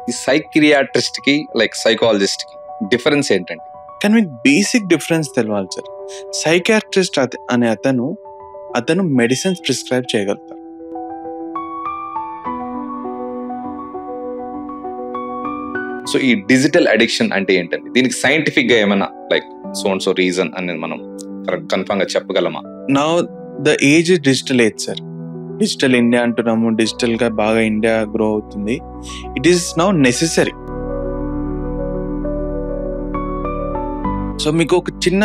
ఈ సైకియాట్రిస్ట్ కి like psychologist కి డిఫరెన్స్ ఏంటండి? కానీ మీకు బేసిక్ డిఫరెన్స్ తెలవాలి సార్. సైకియాట్రిస్ట్ అనే అతను మెడిసిన్స్ ప్రిస్క్రైబ్ చేయగలుగుతారు. సో ఈ డిజిటల్ అడిక్షన్ అంటే ఏంటండి? దీనికి సైంటిఫిక్ గా ఏమైనా లైక్ సో రీజన్ అనేది మనం కన్ఫర్మ్ గా చెప్పగలమా? Now the age is digital age sir. Digital India అంటున్నాము, డిజిటల్ గా బాగా ఇండియా గ్రో అవుతుంది. It is now necessary. So మీకు ఒక చిన్న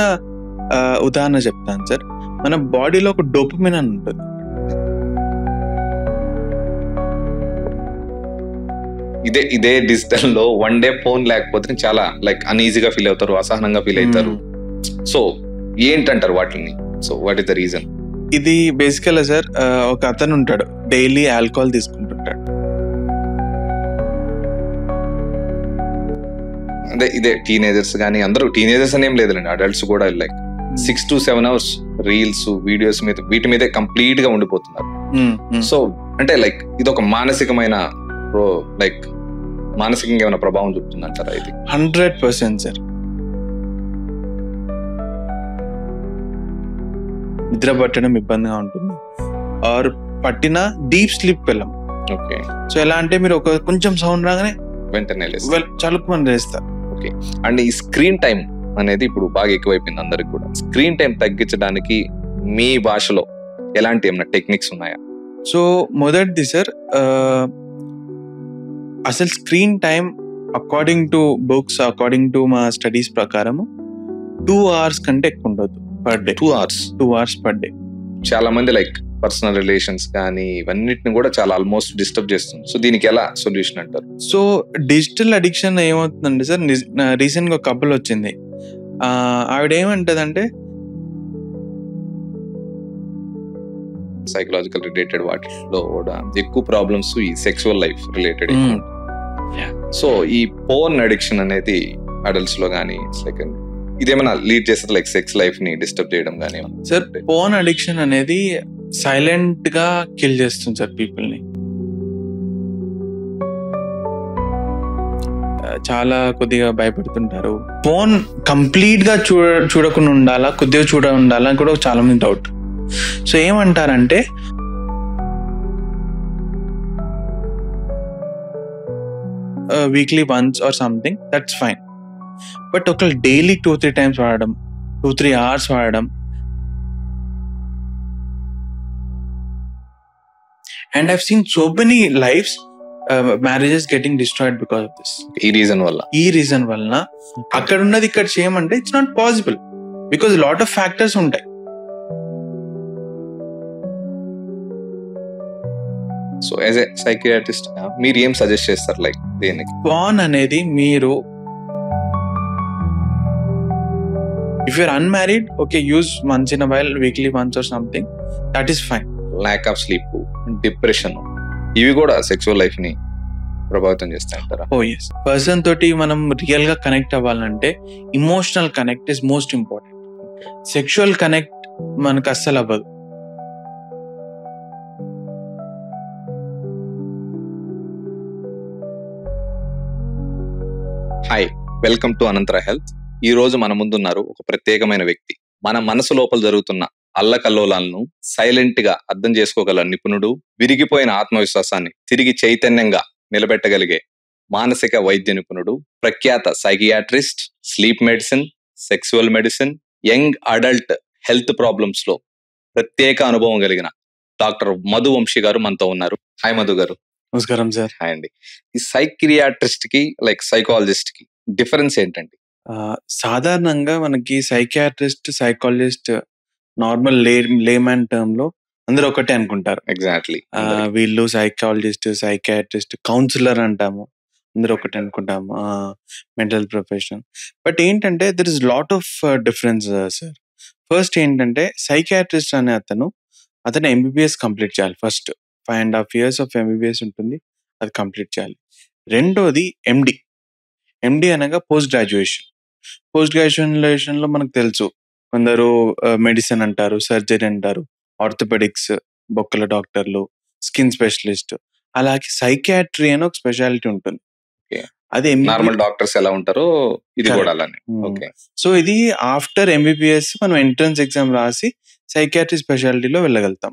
ఉదాహరణ చెప్తాను సార్. మన బాడీలో ఒక డోపమిన్ అని ఉంటుంది. ఇదే డిజిటల్ లో వన్ డే ఫోన్ లేకపోతే చాలా లైక్ అన్ఈజీగా ఫీల్ అవుతారు, అసహనంగా ఫీల్ అవుతారు. సో ఏంటంటారు వాటిని? So what is the reason? ఇది బేసికల్ సార్, ఒక అతను ఉంటాడు, డైలీ ఆల్కహాల్ తీసుకుంటుంటాడు. అదే ఇదే టీనేజర్స్ కానీ అందరూ, టీనేజర్స్ అని ఏం లేదండి, అడల్ట్స్ కూడా like 6 to 7 hours reels videos మీద వీటి మీదే కంప్లీట్ గా ఉండిపోతున్నారు. సో అంటే లైక్ ఇది ఒక మానసికమైన లైక్ మానసికంగా ఏమైనా ప్రభావం చూపుతుందంటారా ఇది? 100% సార్. నిద్ర పట్టడం ఇబ్బందిగా ఉంటుంది, ఆర్ పట్టిన డీప్ స్లీప్ వెళ్ళం. ఓకే. సో ఎలా అంటే మీరు ఒక కొంచెం సౌండ్ రాగానే వెంటనే చలుపుకొని లేస్తారు. ఓకే. అండ్ ఈ స్క్రీన్ టైం అనేది ఇప్పుడు బాగా ఎక్కువైపోయింది అందరికి కూడా. స్క్రీన్ టైం తగ్గించడానికి మీ భాషలో ఎలాంటి ఏమైనా టెక్నిక్స్ ఉన్నాయా? సో మొదటిది సార్, అసలు screen time according to books, according to మా స్టడీస్ ప్రకారం 2 hours కంటే ఎక్కువ ఉండదు per day. 2 hours? 2 hours per day. చాలా మంది లైక్ పర్సనల్ రిలేషన్స్ కానీ ఇవన్నిటిని కూడా చాలా ఆల్మోస్ట్ డిస్టర్బ్ చేస్తుంది. సో దీనికి ఎలా సొల్యూషన్ అంటారు? సో డిజిటల్ అడిక్షన్ ఏమవుతుందండి సార్, రీసెంట్ గా ఒక కపుల్ వచ్చింది. ఆవిడ ఏమంటదంటే సైకలాజికల్ రిలేటెడ్ వాటిలో కూడా ఎక్కువ ప్రాబ్లమ్స్ ఈ సెక్సువల్ లైఫ్ రిలేటెడ్. సో ఈ పోర్న్ అడిక్షన్ అనేది అడల్ట్స్ లో కానీ ఇదేమైనా లీడ్ చేస్తుంది లైక్ సెక్స్ లైఫ్ ని డిస్టర్బ్ చేయడం కానీ? సార్ పోర్న్ అడిక్షన్ అనేది సైలెంట్ గా కిల్ చేస్తుంది సార్ పీపుల్ ని. చాలా కొద్దిగా భయపడుతుంటారు. ఫోన్ కంప్లీట్ గా చూడకుండా ఉండాలా, కొద్దిగా ఉండాలా కూడా చాలా మంది డౌట్. సో ఏమంటారంటే weekly once or something, that's fine. But ఒక డైలీ 2-3 times వాడడం, 2-3 hours వాడడం, and I've seen so many lives, marriages getting destroyed because of this. ఈ రీజన్ వల్ల అక్కడ ఉన్నది ఇక్కడ చేయమంటే it's not possible, because lot of factors ఉంటాయి. సో యాజ్ ఎ సైకియాట్రిస్ట్ మీరు ఏం సజెస్ట్ చేస్తారు లైక్ దేనికి? పాన్ అనేది మీరు if you're unmarried, okay, use once in a while, weekly once or something, that is fine. Lakh of sleep, depression, ఇవి కూడా sexual life ని ప్రభావితం చేస్తాయి అంటారా? ఓ ఎస్. పర్సన్ తోటి మనం రియల్ గా కనెక్ట్ అవ్వాలంటే emotional connect is most important. Sexual connect మనకు అస్సలు అవ్వదు. హాయ్, వెల్కమ్ టు అనంతర హెల్త్. ఈ రోజు మన ముందున్నారు ఒక ప్రత్యేకమైన వ్యక్తి. మన మనసు లోపల జరుగుతున్న అల్లకల్లోలాలను సైలెంట్ గా అర్థం చేసుకోగల నిపుణుడు, విరిగిపోయిన ఆత్మవిశ్వాసాన్ని తిరిగి చైతన్యంగా నిలబెట్టగలిగే మానసిక వైద్య నిపుణుడు, ప్రఖ్యాత psychiatrist, sleep medicine, sexual medicine, young adult health problems లో ప్రత్యేక అనుభవం కలిగిన డాక్టర్ మధు వంశీ గారు మనతో ఉన్నారు. హాయ్ మధు గారు. నమస్కారం సార్. హాయ్ అండి. ఈ సైకియాట్రిస్ట్ కి లైక్ సైకాలజిస్ట్ కి డిఫరెన్స్ ఏంటండి? సాధారణంగా మనకి psychiatrist, psychologist normal layman term లో అందరూ ఒకటే అనుకుంటారు. ఎగ్జాక్ట్లీ. వీళ్ళు సైకాలజిస్ట్, సైకియాట్రిస్ట్, కౌన్సిలర్ అంటాము, అందరూ ఒకటే అనుకుంటాము, మెంటల్ ప్రొఫెషన్. బట్ ఏంటంటే there is lot of difference sir. First ఏంటంటే సైకియాట్రిస్ట్ అనే అతను ఎంబీబీఎస్ కంప్లీట్ చేయాలి. ఫస్ట్ 5.5 years ఆఫ్ ఎంబీబీఎస్ ఉంటుంది, అది కంప్లీట్ చేయాలి. రెండోది ఎండి అనగా పోస్ట్ గ్రాడ్యుయేషన్ లో మనకు తెలుసు, కొందరు మెడిసిన్ అంటారు, సర్జరీ అంటారు, ఆర్థోపెడిక్స్, బొక్కల డాక్టర్లు, స్కిన్ స్పెషలిస్ట్. అలాగే సైకియాట్రీ అని ఒక స్పెషాలిటీ ఉంటుంది. అది నార్మల్ డాక్టర్స్ ఎలా ఉంటారో ఇది కూడా అలానే. ఓకే. సో ఇది ఆఫ్టర్ ఎంబీబీఎస్ మనం ఎంట్రన్స్ ఎగ్జామ్ రాసి సైకియాట్రీ స్పెషాలిటీలో వెళ్ళగలుగుతాం.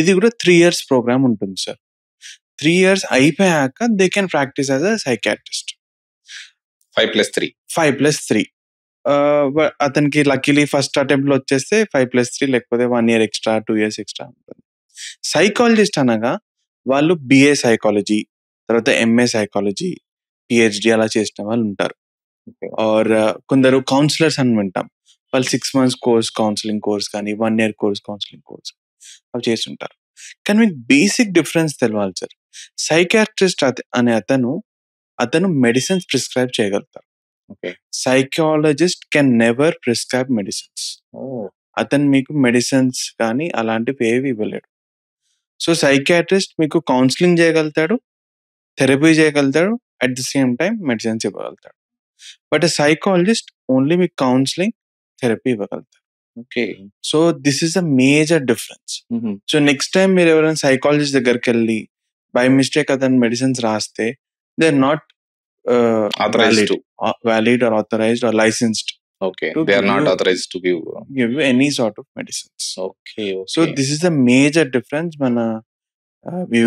ఇది కూడా 3 years ప్రోగ్రామ్ ఉంటుంది సార్. 3 years అయిపోయాక they can practice as a psychiatrist. 5+3 5+3 అతనికి లక్కీలీ ఫస్ట్ అటెంప్ట్ లో వచ్చేస్తే 5+3, లేకపోతే 1 year ఎక్స్ట్రా, 2 years ఎక్స్ట్రా ఉంటుంది. సైకాలజిస్ట్ అనగా వాళ్ళు బిఏ సైకాలజీ, తర్వాత ఎంఏ సైకాలజీ, పిహెచ్డి అలా చేసిన వాళ్ళు ఉంటారు. ఆర్ కొందరు కౌన్సిలర్స్ అని వింటాం, వాళ్ళు 6 months కోర్స్ కౌన్సిలింగ్ కోర్స్ కానీ 1 year కోర్స్ కౌన్సిలింగ్ కోర్స్ అవి చేస్తుంటారు. కానీ మీకు బేసిక్ డిఫరెన్స్ తెలవాలి సార్. సైకాట్రిస్ట్ అనే అతను మెడిసిన్స్ ప్రిస్క్రైబ్ చేయగలుగుతారు. Psychologist can never prescribe medicines. అతను మీకు మెడిసిన్స్ కానీ అలాంటివి ఏవి ఇవ్వలేడు. సో సైకాట్రిస్ట్ మీకు కౌన్సిలింగ్ చేయగలుగుతాడు, థెరపీ చేయగలుగుతాడు, at the same time medicines ఇవ్వగలుగుతాడు. బట్ సైకాలజిస్ట్ ఓన్లీ మీకు కౌన్సిలింగ్, థెరపీ ఇవ్వగలుగుతారు. Okay. So this is a major difference. So next time మీరు ఎవరైనా సైకాలజిస్ట్ దగ్గరికి వెళ్ళి బై మిస్టేక్ అతను మెడిసిన్స్ రాస్తే they are not valid or authorized or licensed. Okay. They are not authorized to give you any sort of medicines. Okay. So this is the major difference. మన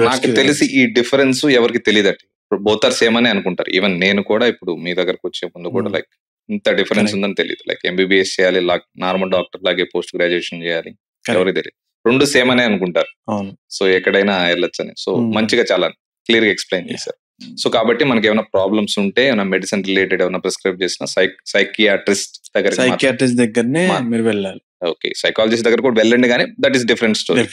నాకు తెలిసి ఈ difference ఎవరికి తెలియదట. Both are same అని అనుకుంటారు. Even నేను కూడా ఇప్పుడు మీ దగ్గరకు వచ్చే ముందు కూడా లైక్ ఇంత డిఫరెన్స్ ఉందని తెలియదు. లైక్ ఎంబీబీఎస్ చేయాలి, నార్మల్ డాక్టర్ లాగే పోస్ట్ గ్రాడ్యుయేషన్ చేయాలి, ఎవరికి తెలియదు. రెండు సేమ్ అనే అనుకుంటారు. సో ఎక్కడైనా వెళ్ళొచ్చని. సో మంచిగా చాలా క్లియర్ గా ఎక్స్ప్లెయిన్ చేశారు. సో కాబట్టి మనకి ఏమైనా ప్రాబ్లమ్స్ ఉంటే ఏమైనా మెడిసిన్ రిలేటెడ్ ఏమైనా ప్రిస్క్రైబ్ చేసిన సైకియాట్రిస్ట్ దగ్గరనే మీరు వెళ్ళాలి. ఓకే. సైకాలజిస్ట్ దగ్గర కూడా వెళ్ళండి, కానీ that is different story.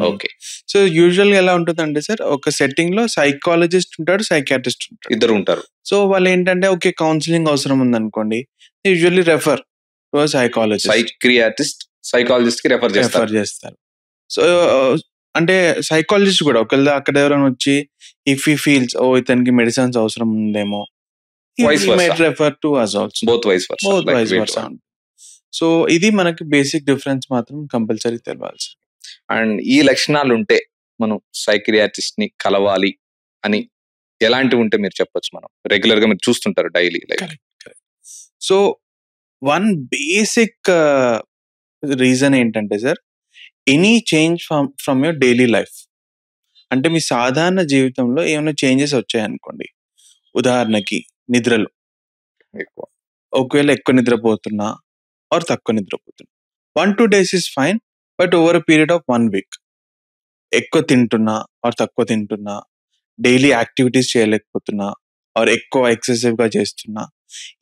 Okay. So usual గా ఎలా ఉంటుందంటే సార్, ఒక సెట్టింగ్ లో సైకాలజిస్ట్ ఉంటాడు, సైకియాట్రిస్ట్ ఉంటాడు, ఇద్దరు ఉంటారు. సో వాళ్ళు ఏంటంటే ఓకే కౌన్సిలింగ్ అవసరం ఉందనుకోండి, usually refer to psychologist. Psychologist కి రెఫర్ చేస్తారు. సో అంటే సైకాలజిస్ట్ కూడా ఒకవేళ అక్కడ ఎవరైనా వచ్చి ఇఫ్ హీ ఫీల్స్ ఇతనికి మెడిసిన్స్ అవసరం ఉందేమో, refer to us also. both vice versa. So ఇది మనకి బేసిక్ డిఫరెన్స్ మాత్రం కంపల్సరీ తెలవాలి. అండ్ ఈ లక్షణాలు ఉంటే మనం సైకియాట్రిస్ట్ ని కలవాలి అని ఎలాంటివి ఉంటే మీరు చెప్పొచ్చు? మనం రెగ్యులర్ గా మీరు చూస్తుంటారు daily like. So one basic reason ఏంటంటే sir, any change from your daily life. అంటే మీ సాధారణ జీవితంలో ఏమైనా చేంజెస్ వచ్చాయనుకోండి, ఉదాహరణకి నిద్రలో ఒకవేళ ఎక్కువ నిద్రపోతున్నా ఆర్ తక్కువ నిద్రపోతున్నా, 1-2 days is fine. But over a period of 1 week ఎక్కువ తింటున్నా ఆర్ తక్కువ తింటున్నా, డైలీ యాక్టివిటీస్ చేయలేకపోతున్నా ఆర్ ఎక్కువ ఎక్సెసివ్ గా చేస్తున్నా,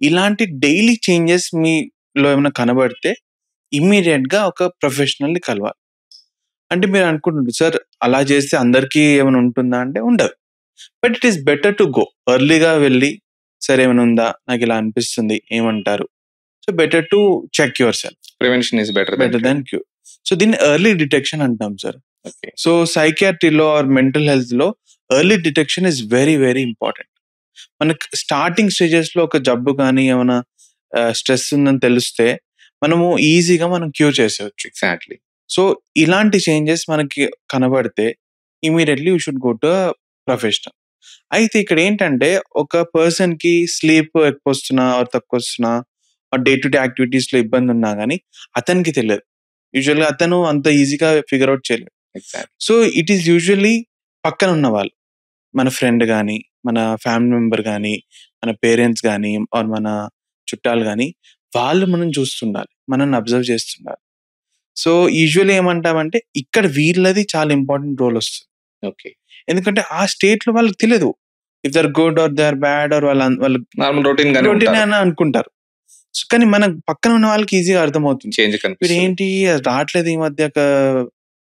ఇలాంటి డైలీ చేంజెస్ మీలో ఏమైనా కనబడితే ఇమ్మీడియట్ గా ఒక ప్రొఫెషనల్ ని కలవాలి. అంటే మీరు అనుకుంటుంటారు సార్ అలా చేస్తే అందరికీ ఏమైనా ఉంటుందా అంటే ఉండదు. But it is better to go ఎర్లీగా వెళ్ళి, సరే ఏమైనా ఉందా, నాకు ఇలా అనిపిస్తుంది, ఏమంటారు. So better to check yourself. Prevention is better than cure. So దీన్ని ఎర్లీ డిటెక్షన్ అంటాం సార్. సో సైకియాట్రీలో ఆర్ మెంటల్ హెల్త్ లో early detection is very very important. మనకు స్టార్టింగ్ స్టేజెస్ లో ఒక జబ్బు కానీ ఏమైనా స్ట్రెస్ ఉందని తెలిస్తే మనము ఈజీగా మనం క్యూర్ చేసేవచ్చు. ఎగ్జాక్ట్లీ. సో ఇలాంటి చేంజెస్ మనకి కనబడితే immediately you should go to professional. అయితే ఇక్కడ ఏంటంటే ఒక పర్సన్ కి స్లీప్ ఎక్కువ వస్తున్నా ఆర్ తక్కువ వస్తున్నా or day to day activities లో ఇబ్బంది ఉన్నా కానీ అతనికి తెలియదు. యూజువల్గా అతను అంత ఈజీగా ఫిగర్ అవుట్ చేయలేడు. సో ఇట్ ఈస్ యూజువల్లీ పక్కన ఉన్న వాళ్ళు, మన ఫ్రెండ్ కానీ, మన ఫ్యామిలీ మెంబర్ కానీ, మన పేరెంట్స్ కానీ ఆర్ మన చుట్టాలు కానీ, వాళ్ళు మనం చూస్తుండాలి, మనల్ని అబ్జర్వ్ చేస్తుండాలి. సో యూజువల్లీ ఏమంటామంటే ఇక్కడ వీళ్ళది చాలా ఇంపార్టెంట్ రోల్ వస్తుంది. ఓకే. ఎందుకంటే ఆ స్టేట్ లో వాళ్ళకి తెలియదు if they are good or they are bad or వాళ్ళు నార్మల్ రొటీన్ అని అనుకుంటారు. కానీ మన పక్కన ఉన్న వాళ్ళకి ఈజీగా అర్థమవుతుంది, వీడు ఏంటి రావట్లేదు ఈ మధ్య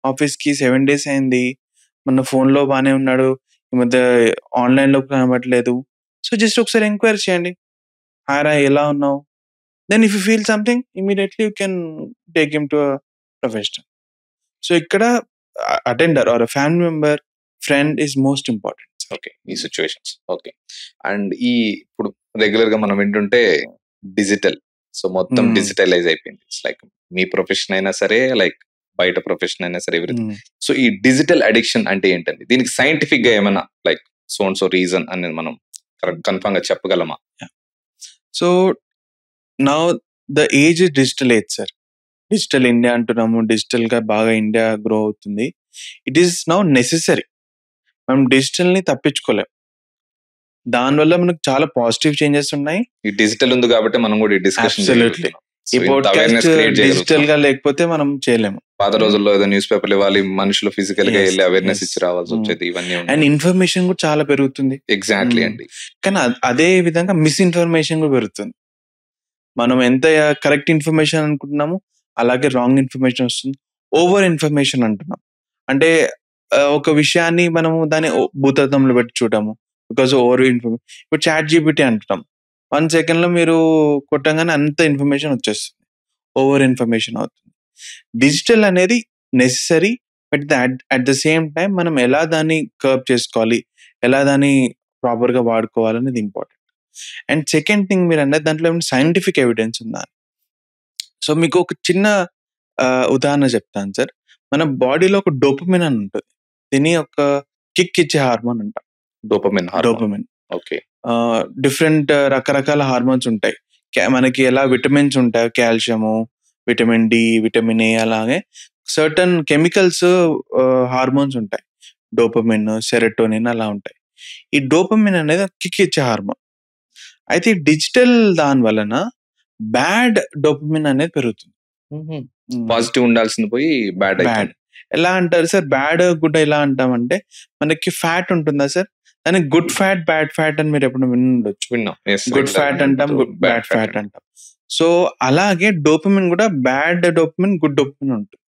ఆఫీస్ కి 7 days అయింది, మన ఫోన్ లో బానే ఉన్నాడు, ఈ మధ్య ఆన్లైన్ లో కనబడలేదు. సో జస్ట్ ఒకసారి ఎంక్వైరీ చేయండి, హారా ఎలా ఉన్నావు. Then if you feel something immediately you can take him to a professional. So ఇక్కడ attender or family member, friend is most important. Okay. ఈ సిచ్యువేషన్స్. ఓకే. అండ్ ఇప్పుడు రెగ్యులర్ గా మనం వింటుంటే డిజిటల్, సో మొత్తం డిజిటలైజ్ అయిపోయింది. ఇట్స్ లైక్ మీ profession అయినా సరే, లైక్ బయట ప్రొఫెషన్ అయినా సరే, ఎవ్రీథింగ్. సో ఈ డిజిటల్ అడిక్షన్ అంటే ఏంటండి? దీనికి సైంటిఫిక్ గా ఏమైనా లైక్ సో రీజన్ అనేది మనం కన్ఫర్మ్ గా చెప్పగలమా? So now the age is digital age sir. Digital India అంటున్నాము, డిజిటల్ గా బాగా ఇండియా గ్రో అవుతుంది. It is now necessary. మనం డిజిటల్ ని తప్పించుకోలేం. దానివల్ల మనకు చాలా పాజిటివ్ చేంజెస్ ఉన్నాయి. ఈ డిజిటల్ ఉంది కాబట్టి మనం కూడా ఈ డిస్కషన్ Absolutely. ఈ పోడ్కాస్ట్ డిజిటల్ గా లేకపోతే మనం చేయలేము. పాత రోజుల్లో ఏదో న్యూస్ పేపర్లు ఇవ్వాలి, మనుషులు ఫిజికల్ గా Yes, వెళ్ళి అవేర్నెస్ yes. ఇచ్చి రావాల్సి వచ్చేది. ఇవన్నీ అండ్ ఇన్ఫర్మేషన్ కూడా చాలా పెరుగుతుంది. ఎగ్జాక్ట్లీ అండి. కానీ అదే విధంగా మిస్ఇన్ఫర్మేషన్ కూడా పెరుగుతుంది. మనం ఎంత కరెక్ట్ ఇన్ఫర్మేషన్ అనుకుంటున్నామో అలాగే రాంగ్ ఇన్ఫర్మేషన్ వస్తుంది. ఓవర్ ఇన్ఫర్మేషన్ అంటున్నాం. అంటే ఒక విషయాన్ని మనము దాన్ని భూతత్వంలో పెట్టి చూడము. Because over information. ఇప్పుడు ChatGPT అంటున్నాం. 1 సెకండ్ లో మీరు కొట్టంగానే అంత ఇన్ఫర్మేషన్ వచ్చేస్తుంది. ఓవర్ ఇన్ఫర్మేషన్ అవుతుంది. డిజిటల్ అనేది necessary, but at the same time మనం ఎలా దాన్ని కర్బ్ చేసుకోవాలి, ఎలా దాన్ని ప్రాపర్ గా వాడుకోవాలనేది ఇంపార్టెంట్. అండ్ సెకండ్ థింగ్ మీరు అన్నది దాంట్లో ఏమైనా సైంటిఫిక్ ఎవిడెన్స్ ఉందా? సో మీకు ఒక చిన్న ఉదాహరణ చెప్తాను సార్. మన బాడీలో ఒక డోపమిన్ అని ఉంటుంది. దీని ఒక కిక్ ఇచ్చే హార్మోన్ అంటాం. డోపమిన్. ఓకే. డిఫరెంట్ రకరకాల హార్మోన్స్ ఉంటాయి. మనకి ఎలా విటమిన్స్ ఉంటాయి, calcium, vitamin D, vitamin A, అలాగే సర్టన్ కెమికల్స్ హార్మోన్స్ ఉంటాయి. డోపమిన్, సెరటోనిన్ అలా ఉంటాయి. ఈ డోపమిన్ అనేది కిక్ ఇచ్చే హార్మోన్. అయితే డిజిటల్ దాని వలన బ్యాడ్ డోపమిన్ అనేది పెరుగుతుంది. పాజిటివ్ ఉండాల్సింది పోయి బ్యాడ్. ఎలా అంటారు సార్? బ్యాడ్ గుడ్ ఎలా అంటామంటే, మనకి ఫ్యాట్ ఉంటుందా సార్, దానికి గుడ్ ఫ్యాట్, బ్యాడ్ ఫ్యాట్ అని మీరు ఎప్పుడు వినుండొచ్చు. గుడ్ ఫ్యాట్ అంటాం, బ్యాడ్ ఫ్యాట్ అంటాం. సో అలాగే డోపమిన్ కూడా బ్యాడ్ డోపమిన్, గుడ్ డోపమిన్ ఉంటుంది.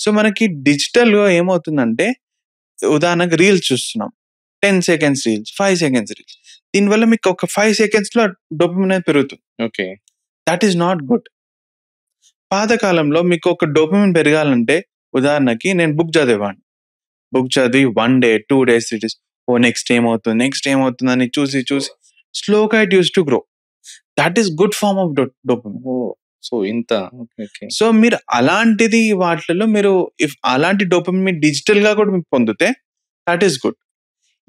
సో మనకి డిజిటల్ గా ఏమవుతుందంటే, ఉదాహరణకు రీల్స్ చూస్తున్నాం, 10 seconds రీల్స్, 5 seconds రీల్స్. దీనివల్ల మీకు ఒక 5 seconds లో డోపమిన్ అనేది పెరుగుతుంది. Okay. That is not good. పాతకాలంలో మీకు ఒక డోపమిన్ పెరగాలంటే, ఉదాహరణకి నేను బుక్ చదివాను. బుక్ చదివి 1 day, 2 days, 3 days, నెక్స్ట్ ఏమవుతుంది అని చూసి స్లోగా it use to grow. That is good form of dopamine. So ఇంత. సో మీరు అలాంటిది వాటిలో మీరు అలాంటి డోపమిన్ మీరు డిజిటల్ గా కూడా మీరు పొందితే దట్ ఈస్ గుడ్.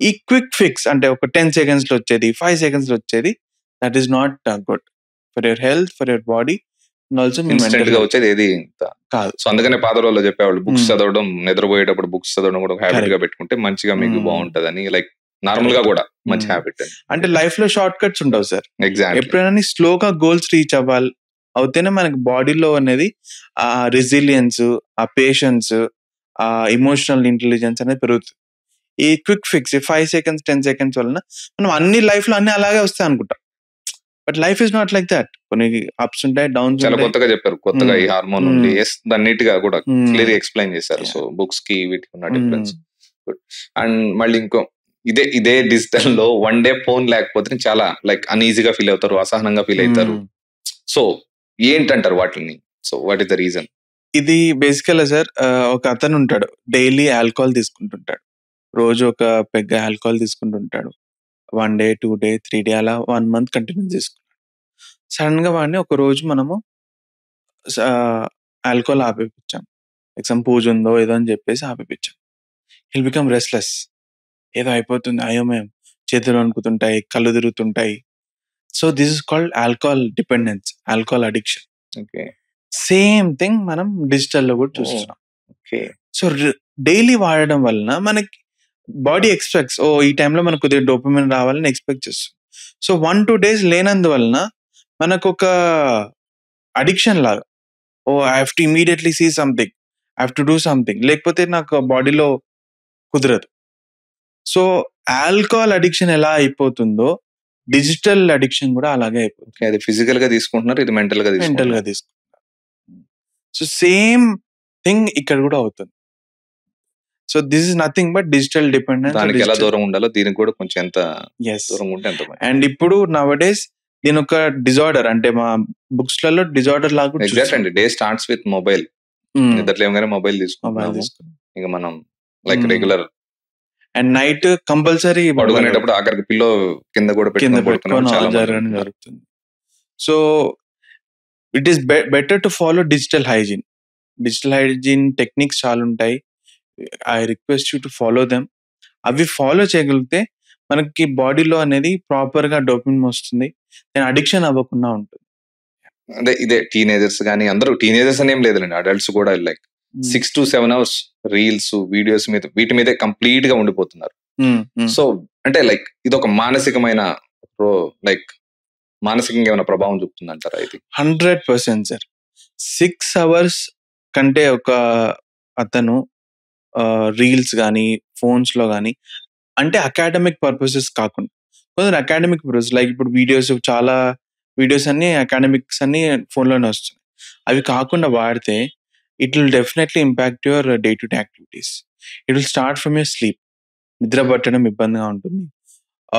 ఈ క్విక్ ఫిక్స్ అంటే ఒక 10 seconds లో వచ్చేది, 5 seconds లో వచ్చేది, that is not good for your health, for your body. Instant గా వచ్చేది ఏది కాదు. సో అందుకనే పాత రోజుల్లో చెప్పేవాళ్ళు బుక్స్ చదవడం, నిద్రపోయేటప్పుడు బుక్స్ చదవడం కూడా హ్యాబిట్ గా పెట్టుకుంటే మంచిగా మీకు బాగుంటదని. లైక్ నార్మల్ గా కూడా మంచి హ్యాబిట్. అంటే లైఫ్ లో షార్ట్ కట్స్ ఉండవు సార్. ఎగ్జాక్ట్. ఎప్పుడైనా స్లోగా గోల్స్ రీచ్ అవ్వాలి అవుతేనే మనకి బాడీలో అనేది ఆ రెసిలియన్స్, ఆ పేషెన్స్, ఆ ఇమోషనల్ ఇంటెలిజెన్స్ అనేది పెరుగుతుంది. ఈ క్విక్ ఫిక్స్ 5 seconds, 10 seconds వలన మనం అన్ని లైఫ్ లో అన్ని అలాగే వస్తాయి అనుకుంటాం. But life is not like that. కొన్ని అప్స్ ఉంటాయి, డౌన్స్. చాలా కొత్తగా చెప్పారు. కొత్తగా ఈ హార్మోన్ ఉంది, దాన్ని నీట్ గా కూడా క్లియర్ గా ఎక్స్ప్లెయిన్ చేశారు. సో బుక్స్ కి వీటికి ఉన్న డిఫరెన్స్. అండ్ మళ్ళీ ఇంకో ఇదే డిజిటల్ లో 1 day ఫోన్ లేకపోతే చాలా లైక్ అన్ఈజీగా ఫీల్ అవుతారు, అసహనంగా ఫీల్ అవుతారు. సో ఏంటంటారు వాటిని? So what is the reason? ఇది బేసికల్ సార్, ఒక అతను ఉంటాడు, డైలీ ఆల్కహాల్ తీసుకుంటుంటాడు. రోజు ఒక పెగ్గ ఆల్కహాల్ తీసుకుంటుంటాడు. 1 day, 2 day, 3 day, అలా 1 month కంటిన్యూ చేసుకున్నాడు. సడన్ గా వాడిని ఒక రోజు మనము ఆల్కహాల్ ఆపేపించాం. ఎగ్జామ్ పూజ ఉందో ఏదో అని చెప్పేసి ఆపేపించాం. Hill become restless. ఏదో అయిపోతుంది, అయోమయం, చేతులు వణుకుతుంటాయి, కళ్ళు తిరుగుతుంటాయి. So this is called alcohol dependence, alcohol addiction. Same thing మనం డిజిటల్ లో కూడా చూస్తున్నాం. సో డైలీ వాడడం వలన మనకి బాడీ ఎక్స్పెక్ట్స్, ఈ టైంలో మనకు కొద్దిగా డోపమిన్ రావాలని ఎక్స్పెక్ట్ చేస్తుంది. సో 1-2 days లేనందువలన మనకు ఒక అడిక్షన్ లాగా, I have to immediately see something, I have to do something, లేకపోతే నాకు బాడీలో కుదరదు. సో ఆల్కహాల్ అడిక్షన్ ఎలా అయిపోతుందో డిజిటల్ అడిక్షన్ కూడా అలాగే అయిపోతుంది. అది ఫిజికల్ గా తీసుకుంటున్నారు, ఇది మెంటల్ గా తీసుకుంటున్నారు. సో సేమ్ థింగ్ ఇక్కడ కూడా అవుతుంది. So this is nothing but digital dependence. దానికి ఎలా దూరం ఉండాలో దీనికి కూడా కొంచెం ఎంత దూరం ఉంటే అంత. అండ్ ఇప్పుడు నవడేస్ దీని ఒక డిజార్డర్, అంటే మా బుక్స్ లలో డిజార్డర్ లాగా. Exact. Day starts with mobile. నిద్రలేమగానే మొబైల్ తీసుకుంటున్నాము. ఇంకా మనం like regular. And night compulsory పడుకునేటప్పుడు ఆఖరికి పిల్లో కింద కూడా పెట్టుకుని జరుగుతుంది. So it is better to follow digital hygiene. Digital hygiene techniques చాలా ఉంటాయి. I request you to follow them. అవి ఫాలో చేయగలిగితే మనకి బాడీలో అనేది ప్రాపర్ గా డోపమిన్ వస్తుంది. నేను అడిక్షన్ అవ్వకుండా ఉంటుంది. అంటే ఇదే టీనేజర్స్ కానీ అందరూ టీనేజర్స్ అని ఏం లేదులేండి, అడల్ట్స్ కూడా like 6 to 7 hours reels videos మీద వీటి మీదే కంప్లీట్ గా ఉండిపోతున్నారు. సో అంటే లైక్ ఇది ఒక మానసికమైన లైక్ మానసికంగా ఏమైనా ప్రభావం చూపుతుంది అంటారా ఇది? 100% సార్. 6 hours కంటే ఒక అతను రీల్స్ కానీ ఫోన్స్ లో కానీ, అంటే అకాడమిక్ పర్పసెస్ కాకుండా కొందరు అకాడమిక్ పర్పస్ లైక్ ఇప్పుడు వీడియోస్, చాలా వీడియోస్ అన్ని అకాడమిక్స్ అన్ని ఫోన్లోనే వస్తున్నాయి. అవి కాకుండా వాడితే it will definitely impact your day to day activities. It will start from your sleep. నిద్ర పట్టడం ఇబ్బందిగా ఉంటుంది,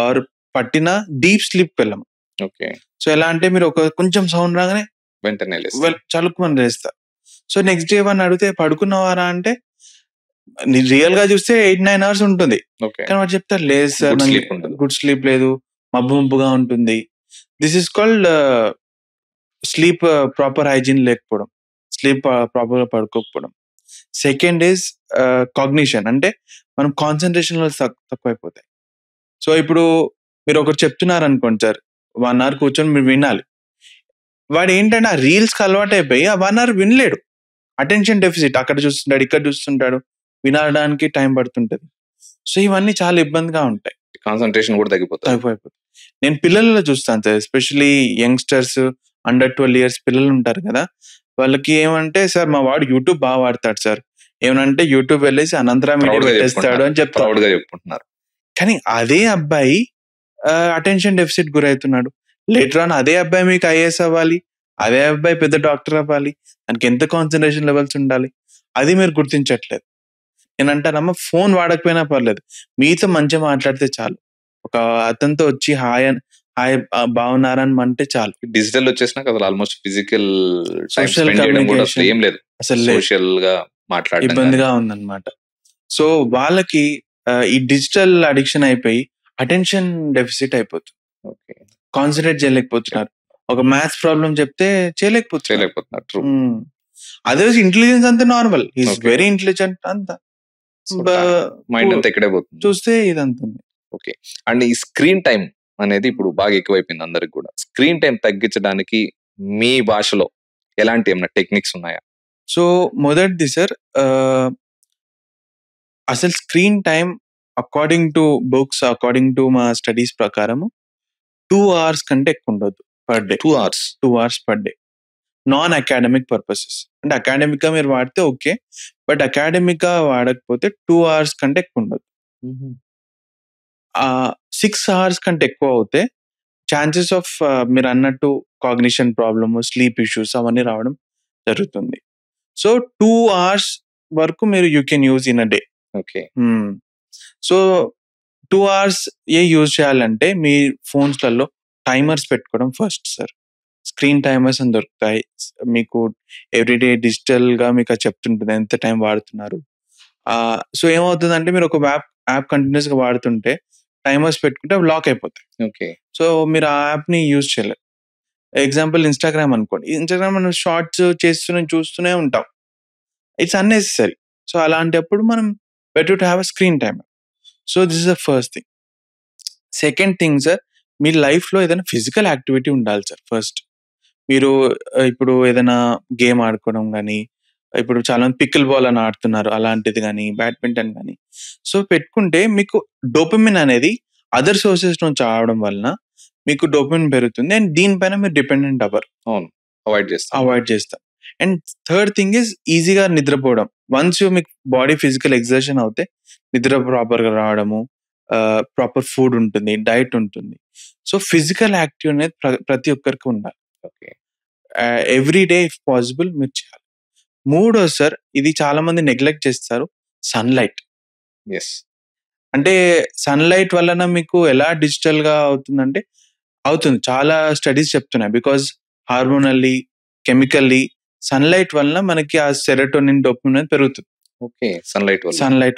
ఆర్ పట్టిన డీప్ స్లీప్ వెళ్ళము. ఓకే. సో ఎలా అంటే మీరు ఒక కొంచెం సౌండ్ రాగానే వెంటనే చలుక్కుమని లేస్తారు. సో నెక్స్ట్ డే వాడిని అడిగితే పడుకున్నవారా అంటే రియల్ గా చూస్తే 8-9 hours ఉంటుంది, కానీ వాడు చెప్తారు లేదు సార్ గుడ్ స్లీప్ లేదు, మబ్బు మబ్బుగా ఉంటుంది. This is called sleep proper hygiene లేకపోవడం, స్లీప్ ప్రాపర్ గా పడుకోకపోవడం. సెకండ్ ఈజ్ కాగ్నిషన్, అంటే మనం కాన్సన్ట్రేషన్ తక్కువైపోతాయి. సో ఇప్పుడు మీరు ఒకటి చెప్తున్నారు అనుకోండి సార్, 1 hour కూర్చొని మీరు వినాలి. వాడు ఏంటంటే ఆ రీల్స్ కి అలవాటు అయిపోయి ఆ 1 hour వినలేడు. అటెన్షన్ డెఫిసిట్, అక్కడ చూస్తుంటాడు ఇక్కడ చూస్తుంటాడు, వినడానికి టైం పడుతుంటది. సో ఇవన్నీ చాలా ఇబ్బందిగా ఉంటాయి, కాన్సన్ట్రేషన్ కూడా తగ్గిపోతుంది. నేను పిల్లలలో చూస్తాను sir, especially youngsters under 12 years పిల్లలు ఉంటారు కదా, వాళ్ళకి ఏమంటే సార్ మా వాడు యూట్యూబ్ బాగా వాడతాడు సార్, ఏమనంటే యూట్యూబ్ వెళ్ళేసి అనంతరం చేస్తాడు అని చెప్తున్నారు. కానీ అదే అబ్బాయి అటెన్షన్ డెఫిసిట్ గురవుతున్నాడు. లేటర్ ఆన్ అదే అబ్బాయి మీకు ఐఏఎస్ అవ్వాలి, అదే అబ్బాయి పెద్ద డాక్టర్ అవ్వాలి, దానికి ఎంత కాన్సన్ట్రేషన్ లెవెల్స్ ఉండాలి, అది మీరు గుర్తించట్లేదు. నేను అంటానమ్మా, ఫోన్ వాడకపోయినా పర్లేదు, మీతో మంచిగా మాట్లాడితే చాలు, ఒక అతనితో వచ్చి హాయ్ బాగున్నారని అంటే చాలు. డిజిటల్ వచ్చేసినాక అసలు ఆల్మోస్ట్ ఫిజికల్ సోషల్ కమ్యూనికేషన్ ఏం లేదు, అసలు సోషల్ గా మాట్లాడడం ఇబ్బందిగా ఉందన్నమాట. సో వాళ్ళకి ఈ డిజిటల్ అడిక్షన్ అయిపోయి అటెన్షన్ డెఫిసిట్ అయిపోతుంది, కాన్సన్ట్రేట్ చేయలేకపోతున్నారు. ఒక మ్యాథ్స్ ప్రాబ్లం చెప్తే చేయలేకపోతున్నారు. అదే ఇంటెలిజెన్స్ అంతా నార్మల్, ఈజ్ వెరీ ఇంటెలిజెంట్ అంతా, మైండ్ అంతా ఇక్కడే పోతుంది చూస్తే ఇదంతా. ఓకే. అండ్ ఈ స్క్రీన్ టైం అనేది ఇప్పుడు బాగా ఎక్కువైపోయింది అందరికి కూడా. స్క్రీన్ టైం తగ్గించడానికి మీ భాషలో ఎలాంటి ఏమైనా టెక్నిక్స్ ఉన్నాయా? సో మొదటిది సార్, అసలు screen time according to books, according to మా స్టడీస్ ప్రకారం 2 hours కంటే ఎక్కువ ఉండదు per day. 2 hours per day, non academic purposes. అంటే అకాడమిక్ గా మీరు వాడితే ఓకే, బట్ అకాడమిక్ గా వాడకపోతే 2 hours కంటే ఎక్కువ ఉండదు. 6 hours కంటే ఎక్కువ అవుతే ఛాన్సెస్ ఆఫ్ మీరు అన్నట్టు కాగ్నిషన్ ప్రాబ్లమ్, స్లీప్ ఇష్యూస్ అవన్నీ రావడం జరుగుతుంది. సో 2 hours వరకు మీరు you can use in a day. Okay. So 2 hours use చేయాలంటే మీ ఫోన్స్లలో టైమర్స్ పెట్టుకోవడం ఫస్ట్ సార్. స్క్రీన్ టైమర్స్ అని దొరుకుతాయి మీకు, ఎవ్రీడే డిజిటల్ గా మీకు అది చెప్తుంటుంది ఎంత టైం వాడుతున్నారు. సో ఏమవుతుందంటే మీరు ఒక యాప్ కంటిన్యూస్ గా వాడుతుంటే టైమర్స్ పెట్టుకుంటే అవి లాక్ అయిపోతాయి. ఓకే. సో మీరు ఆ యాప్ ని యూజ్ చేయలేరు. ఎగ్జాంపుల్ ఇన్స్టాగ్రామ్ అనుకోండి, ఇన్స్టాగ్రామ్ మనం షార్ట్స్ చూస్తూనే ఉంటాం, ఇట్స్ అన్నెసెసరీ. సో అలాంటప్పుడు మనం better to have a screen timer. So this is the first thing. Second thing sir, మీ లైఫ్లో ఏదైనా ఫిజికల్ యాక్టివిటీ ఉండాలి సార్. ఫస్ట్ మీరు ఇప్పుడు ఏదైనా గేమ్ ఆడుకోవడం కానీ, ఇప్పుడు చాలా మంది పికిల్ బాల్ అని ఆడుతున్నారు, అలాంటిది కానీ, బ్యాడ్మింటన్ కానీ. సో పెట్టుకుంటే మీకు డోపమిన్ అనేది అదర్ సోర్సెస్ నుంచి రావడం వలన మీకు డోపమిన్ పెరుగుతుంది, అండ్ దీనిపైన మీరు డిపెండెంట్ అవ్వరు. అవును, అవాయిడ్ చేస్తాం. అండ్ థర్డ్ థింగ్ ఈజ్ ఈజీగా నిద్రపోవడం. వన్స్ మీకు బాడీ ఫిజికల్ ఎగ్జర్షన్ అవుతే నిద్ర ప్రాపర్గా రావడము, ప్రాపర్ ఫుడ్ ఉంటుంది, డైట్ ఉంటుంది. సో ఫిజికల్ యాక్టివ్ అనేది ప్రతి ఒక్కరికి ఉండాలి. Okay. Every day if possible మీరు చేయాలి. మూడో సార్, ఇది చాలా మంది నెగ్లెక్ట్ చేస్తారు, సన్లైట్. అంటే సన్లైట్ వలన మీకు ఎలా డిజిటల్ గా అవుతుందంటే అవుతుంది, చాలా స్టడీస్ చెప్తున్నాయి. బికాజ్ హార్మోనల్లీ, కెమికల్లీ సన్లైట్ వలన మనకి ఆ సెరోటోనిన్, డోపమిన్ అనేది పెరుగుతుంది. ఓకే. సన్లైట్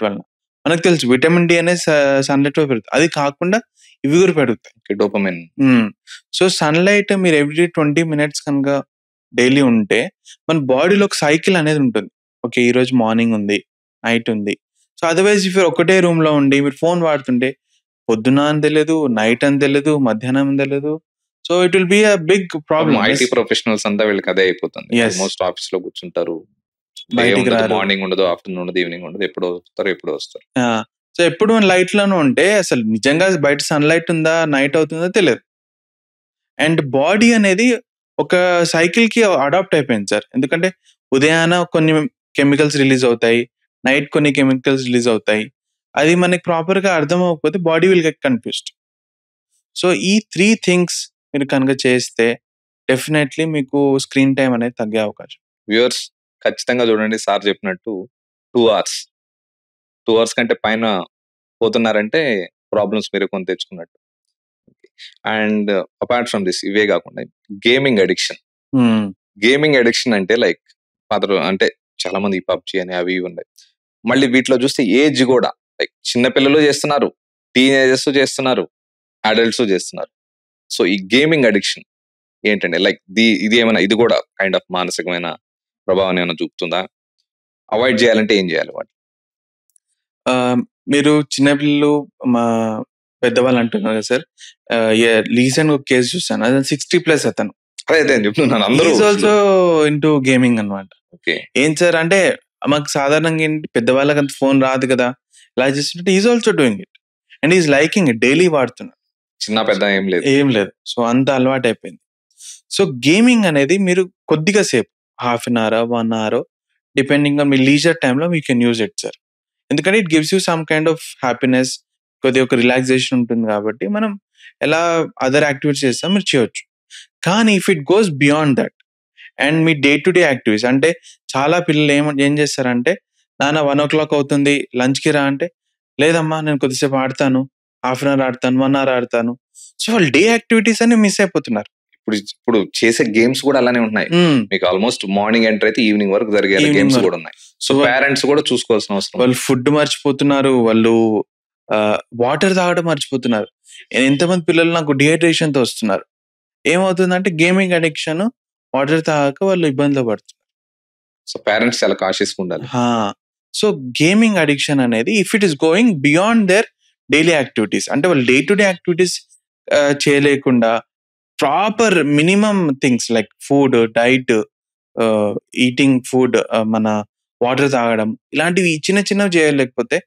వలన మనకు తెలుసు విటమిన్ డి అనేది సన్లైట్ వల్ల పెరుగుతుంది. అది కాకుండా ఇవి కూడా పెరుగుతాయి, డోపమిన్. సో సన్లైట్ మీరు ఎవ్రీ 20 minutes కనుక డైలీ ఉంటే మన బాడీలో ఒక సైకిల్ అనేది ఉంటుంది. ఓకే, ఈ రోజు మార్నింగ్ ఉంది, నైట్ ఉంది. సో అదర్వైజ్ ఇఫ్ ఒకటే రూమ్ లో ఉండి మీరు ఫోన్ వాడుతుంటే పొద్దున అని తెలియదు, నైట్ అని తెలియదు, మధ్యాహ్నం అని తెలియదు. So it will be a big problem. IT professionals అంతా వీళ్ళకి అదే అయిపోతుంది. Yes. ఆల్మోస్ట్ ఆఫీస్ లో కూర్చుంటారు, బయటికి రారు. మార్నింగ్ ఉండదు, ఆఫ్టర్నూన్ ఉండదు, ఈవినింగ్ ఉండదు, ఎప్పుడు వస్తారు. సో ఎప్పుడు లైట్ లోనే ఉంటే అసలు నిజంగా బయట సన్లైట్ ఉందా, నైట్ అవుతుందో తెలియదు. అండ్ బాడీ అనేది ఒక సైకిల్ కి అడాప్ట్ అయిపోయింది సార్. ఎందుకంటే ఉదయాన కొన్ని కెమికల్స్ రిలీజ్ అవుతాయి, నైట్ కొన్ని కెమికల్స్ రిలీజ్ అవుతాయి. అది మనకి ప్రాపర్ గా అర్థం అవ్వకపోతే body will get confused. So ఈ 3 థింగ్స్ మీరు కనుక చేస్తే డెఫినెట్లీ మీకు స్క్రీన్ టైం అనేది తగ్గే అవకాశం. వ్యూవర్స్ ఖచ్చితంగా చూడండి, సార్ చెప్పినట్టు 2 hours 2 hours కంటే పైన పోతున్నారంటే ప్రాబ్లమ్స్ మీరు కొని తెచ్చుకున్నట్టు. అండ్ అపార్ట్ ఫ్రమ్ దిస్, ఇవే కాకుండా గేమింగ్ అడిక్షన్ అంటే లైక్ అంటే చాలా మంది పబ్జి అని అవి ఇవి ఉన్నాయి. మళ్ళీ వీటిలో చూస్తే ఏజ్ కూడా లైక్ చిన్నపిల్లలు చేస్తున్నారు, టీనేజర్స్ చేస్తున్నారు, అడల్ట్స్ చేస్తున్నారు. సో ఈ గేమింగ్ అడిక్షన్ ఏంటంటే లైక్ ఇది ఏమైనా, ఇది కూడా కైండ్ ఆఫ్ మానసికమైన ప్రభావం ఏమైనా చూపుతుందా? అవాయిడ్ చేయాలంటే ఏం చేయాలి వాటి? మీరు చిన్నపిల్లలు, మా పెద్దవాళ్ళు అంటున్నారు కదా సార్. రీసెంట్ ఒక కేసు చూసాను, అతను 60+ అతను. అదే చెప్తున్నాను, అందరూ ఆల్సో ఇంటూ గేమింగ్ అనమాట. ఏం సార్ అంటే మాకు సాధారణంగా ఏంటి, పెద్దవాళ్ళకి అంత ఫోన్ రాదు కదా, ఇలా చేస్తుంటే is also doing it and is liking it, daily వాడుతున్నారు. చిన్న పెద్ద ఏం లేదు. సో అంత అలవాటు అయిపోయింది. సో గేమింగ్ అనేది మీరు కొద్దిగా సేపు, 1/2 hour 1 hour డిపెండింగ్ ఆన్ మీ లీజర్ టైంలో we can use it sir. ఎందుకంటే it gives you some kind of happiness, కొద్దిగా ఒక రిలాక్సేషన్ ఉంటుంది కాబట్టి మనం ఎలా అదర్ యాక్టివిటీస్ చేస్తాం మీరు చేయొచ్చు. కానీ if it goes beyond that and me day to day activities, అంటే చాలా పిల్లలు ఏం చేస్తారంటే, నాన్న 1 o'clock అవుతుంది లంచ్కి రా అంటే, లేదమ్మా నేను కొద్దిసేపు ఆడతాను, 1/2 hour ఆడతాను, 1 hour ఆడతాను. సో వాళ్ళు డే యాక్టివిటీస్ అని మిస్ అయిపోతున్నారు. ఇప్పుడు చేసే గేమ్స్ కూడా అలానే ఉన్నాయి. మీకు ఆల్మోస్ట్ మార్నింగ్ ఎంటర్ అయితే ఈవినింగ్ వరకు జరిగే గేమ్స్ కూడా ఉన్నాయి. సో పేరెంట్స్ కూడా చూసుకోవాల్సిన అవసరం. వాళ్ళు ఫుడ్ మర్చిపోతున్నారు, వాళ్ళు వాటర్ తాగడం మర్చిపోతున్నారు. ఎంతమంది పిల్లలు నాకు డిహైడ్రేషన్ తో వస్తున్నారు. ఏమవుతుందంటే గేమింగ్ అడిక్షన్, వాటర్ తాగక వాళ్ళు ఇబ్బందులు పడుతున్నారు. సో పేరెంట్స్ చాలా కాషియస్ గా ఉండాలి. సో గేమింగ్ అడిక్షన్ అనేది if it is going beyond their daily activities, అంటే వాళ్ళు డే టు డే యాక్టివిటీస్ చేయలేకుండా proper minimum things like food, diet, eating food, మన వాటర్ తాగడం, ఇలాంటివి చిన్న చిన్నవి చేయలేకపోతే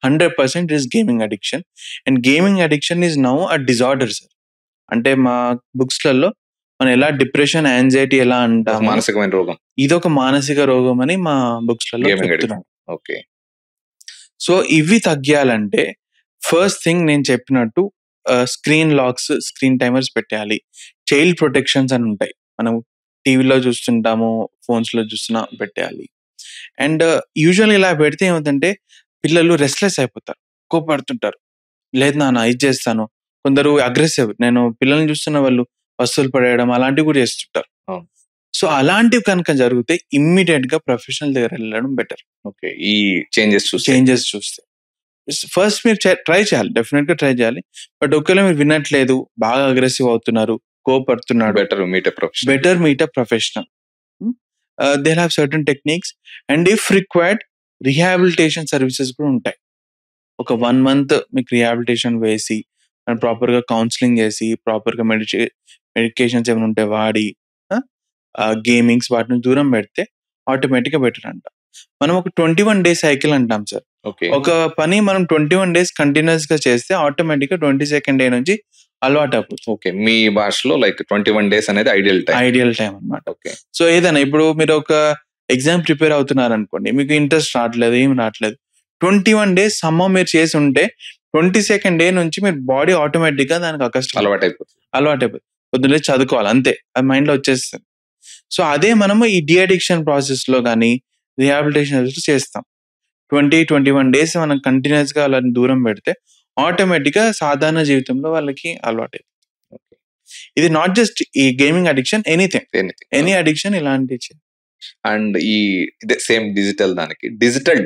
100% is gaming addiction. And gaming addiction is now a disorder sir. అంటే మా బుక్స్లలో మనం ఎలా డిప్రెషన్, యాంగ్జైటీ ఎలా అంటాం, మానసికమైన రోగం, ఇదొక మానసిక రోగం అని మా బుక్స్లలో చెప్తున్నాం. ఓకే. సో ఇవి తగ్గాలంటే ఫస్ట్ థింగ్ నేను చెప్పినట్టు స్క్రీన్ లాక్స్, స్క్రీన్ టైమర్స్ పెట్టాలి. చైల్డ్ ప్రొటెక్షన్స్ అని ఉంటాయి, మనం టీవీలో చూస్తుంటాము, ఫోన్స్ లో చూస్తున్నా, పెట్టాలి. అండ్ యూజువల్ ఇలా పెడితే ఏమవుతుందంటే పిల్లలు రెస్ట్లెస్ అయిపోతారు, కోపడుతుంటారు, లేదు నాన్న ఇది చేస్తాను. కొందరు అగ్రెసివ్, నేను పిల్లల్ని చూస్తున్న వాళ్ళు వస్తువులు పడేయడం అలాంటివి కూడా చేస్తుంటారు. సో అలాంటివి కనుక జరిగితే ఇమ్మీడియట్ గా ప్రొఫెషనల్ దగ్గర వెళ్ళడం బెటర్. ఓకే. ఈ చేంజెస్ చూస్తే ఫస్ట్ మీరు ట్రై చేయాలి, డెఫినెట్ గా ట్రై చేయాలి. బట్ ఒకవేళ మీరు వినట్లేదు, బాగా అగ్రెసివ్ అవుతున్నారు, కోపడుతున్నాడు, better meet a professional. They have certain techniques and if required rehabilitation services కూడా ఉంటాయి. ఒక 1 month మీకు రిహాబిలిటేషన్ వేసి ప్రాపర్ గా కౌన్సిలింగ్ చేసి, ప్రాపర్ గా మెడికేషన్స్ ఏమైనా ఉంటే వాడి, గేమింగ్స్ వాటిని దూరం పెడితే ఆటోమేటిక్ గా బెటర్ అంట. మనం ఒక 21 days సైకిల్ అంటాం సార్. ఒక పని మనం 21 days కంటిన్యూస్ గా చేస్తే ఆటోమేటిక్ గా 22nd day నుంచి అలవాటు అయిపోతుంది. ఓకే. మీ భాషలో లైక్ 21 days అనేది ఐడియల్ టైం అన్నమాట. ఓకే. సో ఏదైనా ఇప్పుడు మీరు ఒక ఎగ్జామ్ ప్రిపేర్ అవుతున్నారు అనుకోండి, మీకు ఇంట్రెస్ట్ రావట్లేదు, ఏం రావట్లేదు, 21 days సమ్మో మీరు చేసి ఉంటే 22nd day నుంచి మీరు బాడీ ఆటోమేటిక్ గా దానికి అలవాటు అయిపోతుంది. పొద్దున్నే చదువుకోవాలి అంతే, అది మైండ్ లో వచ్చేస్తుంది. సో అదే మనము ఈ డిఅడిక్షన్ ప్రాసెస్ లో కానీ రిహాబిలిటేషన్ చేస్తాం. 21 days మనం కంటిన్యూస్ గా వాళ్ళని దూరం పెడితే ఆటోమేటిక్ గా సాధారణ జీవితంలో వాళ్ళకి అలవాటు. ఇది నాట్ జస్ట్ ఈ గేమింగ్ అడిక్షన్, ఎనీ అడిక్షన్ ఇలాంటి. అండ్ ఈ ఇదే సేమ్ డిజిటల్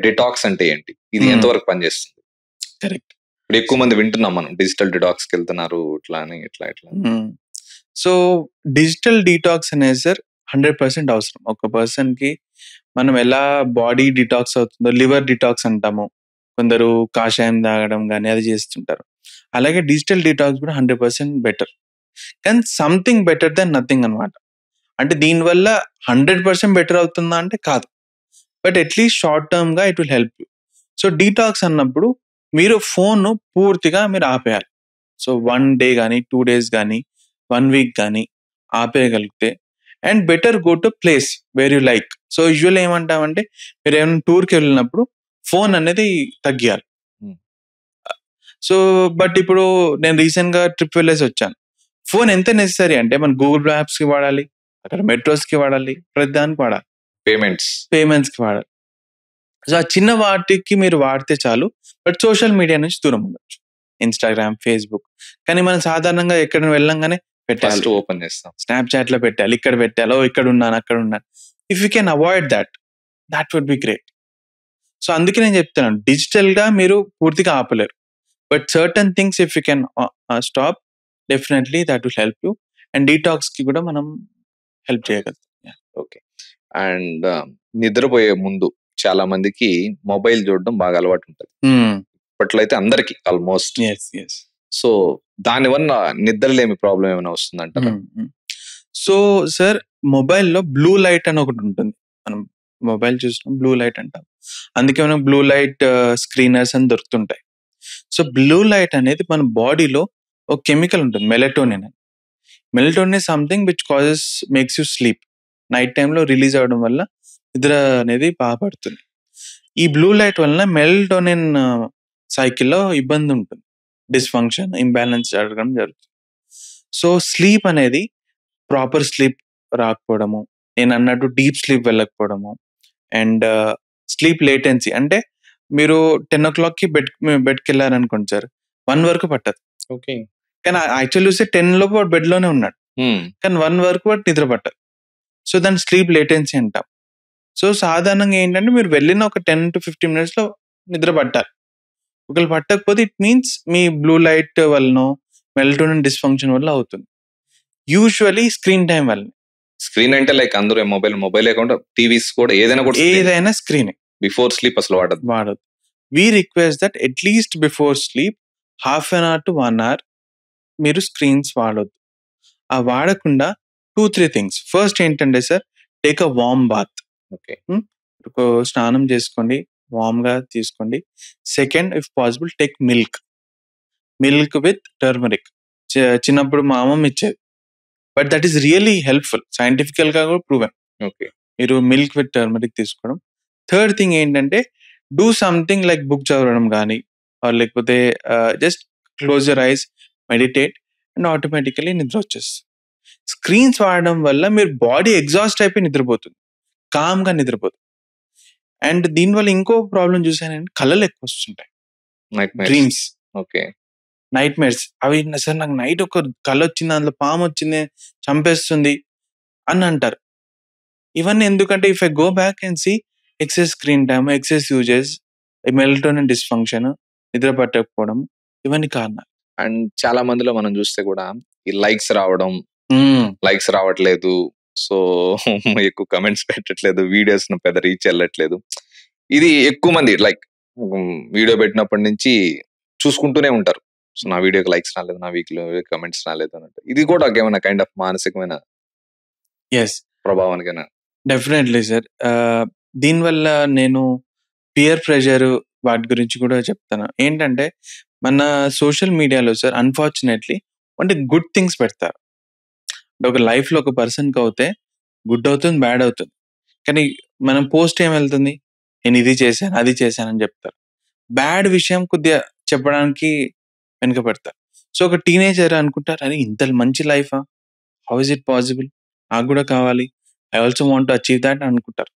డిటాక్స్ అంటే ఏంటి, ఇది ఎంతవరకు పనిచేస్తుంది? కరెక్ట్. ఇప్పుడు ఎక్కువ మంది వింటున్నాం మనం, డిజిటల్ డిటాక్స్ కి వెళ్తున్నారు ఇట్లా. సో డిజిటల్ డిటాక్స్ అనేది సార్ 100% అవసరం. ఒక పర్సన్ కి మనం ఎలా బాడీ డిటాక్స్ అవుతుందో, లివర్ డిటాక్స్ అంటాము, కొందరు కాషాయం తాగడం కానీ అది చేస్తుంటారు. అలాగే డిజిటల్ డీటాక్స్ కూడా 100% బెటర్. కానీ సంథింగ్ బెటర్ దెన్ నథింగ్ అనమాట. అంటే దీనివల్ల 100% బెటర్ అవుతుందా అంటే కాదు. బట్ అట్లీస్ట్ షార్ట్ టర్మ్‌గా it will help you. So detox అన్నప్పుడు మీరు ఫోన్‌ను పూర్తిగా మీరు ఆపేయాలి. సో 1 డే గానీ, 2 డేస్ గానీ, 1 వీక్ గానీ ఆపేయగలిగితే and better go to place where you like. So usually ఏమంటామంటే మీరేమైనా టూర్‌కెళ్ళినప్పుడు ఫోన్ అనేది తగ్గియాలి. హ్మ్. సో బట్ ఇప్పుడు నేను రీసెంట్‌గా ట్రిప్ వెళ్ళేసొచ్చాను. ఫోన్ ఎంత నెసెసరీ అంటే మన గూగుల్ మ్యాప్స్‌కి వాడాలి, అక్కడ మెట్రోస్‌కి వాడాలి, ప్రతి దానికి వాడాలి. పేమెంట్స్‌కి వాడాలి. సో ఆ చిన్న వాటికి మీరు వాడితే చాలు. బట్ సోషల్ మీడియా నుంచి దూరం ఉండొచ్చు. Instagram, Facebook. కానీ మనం సాధారణంగా ఎక్కడైనా వెళ్ళంగానే పెట్టాలి. ఫస్ట్ ఓపెన్ చేస్తాం. స్నాప్‌చాట్‌లో పెట్టాలి, ఇక్కడ పెట్టాలి, ఓహ్! ఇక్కడున్నాను, అక్కడున్నాను. If you can avoid that would be great. So అందుకే నేను చెప్తున్నాను డిజిటల్‌గా మీరు పూర్తిగా ఆపలేరు. But certain things if you can stop definitely that will help you. And డీటాక్స్‌కి కూడా మనం హెల్ప్ చేయగలుగుతాం. యాహ్! ఓకే. అండ్ నిద్రపోయే ముందు చాలా మందికి మొబైల్ చూడడం బాగా అలవాటు ఉంటది. హ్మ్. ఇప్పట్లో అయితే అందరికి ఆల్మోస్ట్. యెస్. సో దానివల్ల నిద్రలేమి ప్రాబ్లం ఏమైనా వస్తుందంటారా? సో సార్ మొబైల్‌లో బ్లూ లైట్ అని ఒకటి ఉంటుంది. మనం మొబైల్ చూసినప్పుడు బ్లూ లైట్ అంటాం. అందుకే మనకు బ్లూ లైట్ స్క్రీనర్స్ అని దొరుకుతుంటాయి. సో బ్లూ లైట్ అనేది మన బాడీలో ఒక కెమికల్ ఉంటుంది మెలటోనిన్ అని. Melatonin is something which makes you sleep. Night టైమ్‌లో రిలీజ్ అవ్వడం వల్ల నిద్ర అనేది బాగా పడుతుంది. ఈ బ్లూ లైట్ వలన మెలటోనిన్ సైకిల్‌లో ఇబ్బంది ఉంటుంది. డిస్‌ఫంక్షన్, ఇంబాలెన్స్ జరగడం జరుగుతుంది. సో స్లీప్ అనేది ప్రాపర్ స్లీప్ రాకపోవడము, నేనన్నట్టు డీప్ స్లీప్ వెళ్ళకపోవడము అండ్ స్లీప్ లేటెన్సీ అంటే మీరు 10:00కి బెడ్‌కెళ్లారనుకోండి సార్ 1 వరకు పట్టదు. ఓకే. కానీ యాక్చువల్లీ చూస్తే 10 లోపు వాడు బెడ్‌లోనే ఉన్నాడు. కానీ 1 వరకు వాడికి నిద్ర పట్టదు. సో దాన్ని స్లీప్ లేటెన్సీ అంటాం. సో సాధారణంగా ఏంటంటే మీరు వెళ్ళిన ఒక 10-15 మినిట్స్‌లో నిద్ర పట్టాలి. ఒకవేళ పట్టకపోతే ఇట్ మీన్స్ మీ బ్లూ లైట్ వల్లనో, మెలటోనిన్ డిస్‌ఫంక్షన్ వల్ల అవుతుంది. యూజువల్లీ స్క్రీన్ టైమ్ వల్ల. స్క్రీన్ అంటే లైక్ అందరూ మొబైల్ కాకుండా టీవీస్ కూడా ఏదైనా స్క్రీనే. బిఫోర్ స్లీప్ అసలు వాడదు. We request that at least before sleep half an hour to 1 hour మీరు స్క్రీన్స్ వాడొద్దు. ఆ వాడకుండా 2-3 థింగ్స్. ఫస్ట్ ఏంటంటే sir take a warm bath. Okay. స్నానం చేసుకోండి, వార్మ్‌గా తీసుకోండి. Second if possible take milk with turmeric. చిన్నప్పుడు మా అమ్మమ్మ ఇచ్చేది. But that is really helpful. సైంటిఫికల్‌గా కూడా ప్రూవెన్. ఓకే. మీరు మిల్క్ విత్ టర్మరిక్ తీసుకోవడం. థర్డ్ థింగ్ ఏంటంటే డూ సంథింగ్ లైక్ బుక్ చదవడం గానీ ఆర్ లేకపోతే just close your eyes, meditate and automatically నిద్ర వచ్చేస్తుంది. స్క్రీన్స్ వాడడం వల్ల మీరు బాడీ ఎగ్జాస్ట్ అయిపోయి నిద్రపోతుంది. కామ్‌గా నిద్రపోతుంది. అండ్ దీనివల్ల ఇంకో ప్రాబ్లమ్ చూసానంటే కళలు ఎక్కువ వస్తుంటాయి. డ్రీమ్స్. ఓకే. Night mares. అవి సార్ నాకు నైట్ ఒక కళ వచ్చింది, అందులో పాము వచ్చింది, చంపేస్తుంది అని అంటారు. ఇవన్నీ ఎందుకంటే if I go back and see excess screen time, excess uses, melatonin dysfunction, నిద్ర పట్టకపోవడం ఇవన్నీ కారణాలు. అండ్ చాలా మందిలో మనం చూస్తే కూడా ఈ లైక్స్ రావట్లేదు. సో ఎక్కువ కమెంట్స్ పెట్టట్లేదు, వీడియోస్ పెద్ద రీచ్ వెళ్ళట్లేదు. ఇది ఎక్కువ మంది లైక్ వీడియో పెట్టినప్పటి నుంచి చూసుకుంటూనే ఉంటారు. సో నా వీడియోకి లైక్స్ రాలేదు, నా వీక్లో కమెంట్స్ రాలేదు అన్నట్టు. ఇది కూడా ఏమైనా కైండ్ ఆఫ్ మానసికమైన ప్రభావానికైనా? Definitely sir. దీనివల్ల నేను పియర్ ప్రెషర్ వాటి గురించి కూడా చెప్తాను. ఏంటంటే మన సోషల్ మీడియాలో సార్ అన్‌ఫార్చునేట్‌లీ అంటే గుడ్ థింగ్స్ పెడతారు. ఒక లైఫ్‌లో ఒక పర్సన్‌కి అవుతే గుడ్ అవుతుంది, బ్యాడ్ అవుతుంది. కానీ మనం పోస్ట్ ఏం వెళ్తుంది? నేను ఇది చేశాను, అది చేశాను అని చెప్తారు. బ్యాడ్ విషయం కొద్దిగా చెప్పడానికి వెనుకపడతారు. సో ఒక టీనేజర్ అనుకుంటారు, అరే ఇంత మంచి లైఫా? How is it possible? నాకు కూడా కావాలి. I also want to achieve that అనుకుంటారు.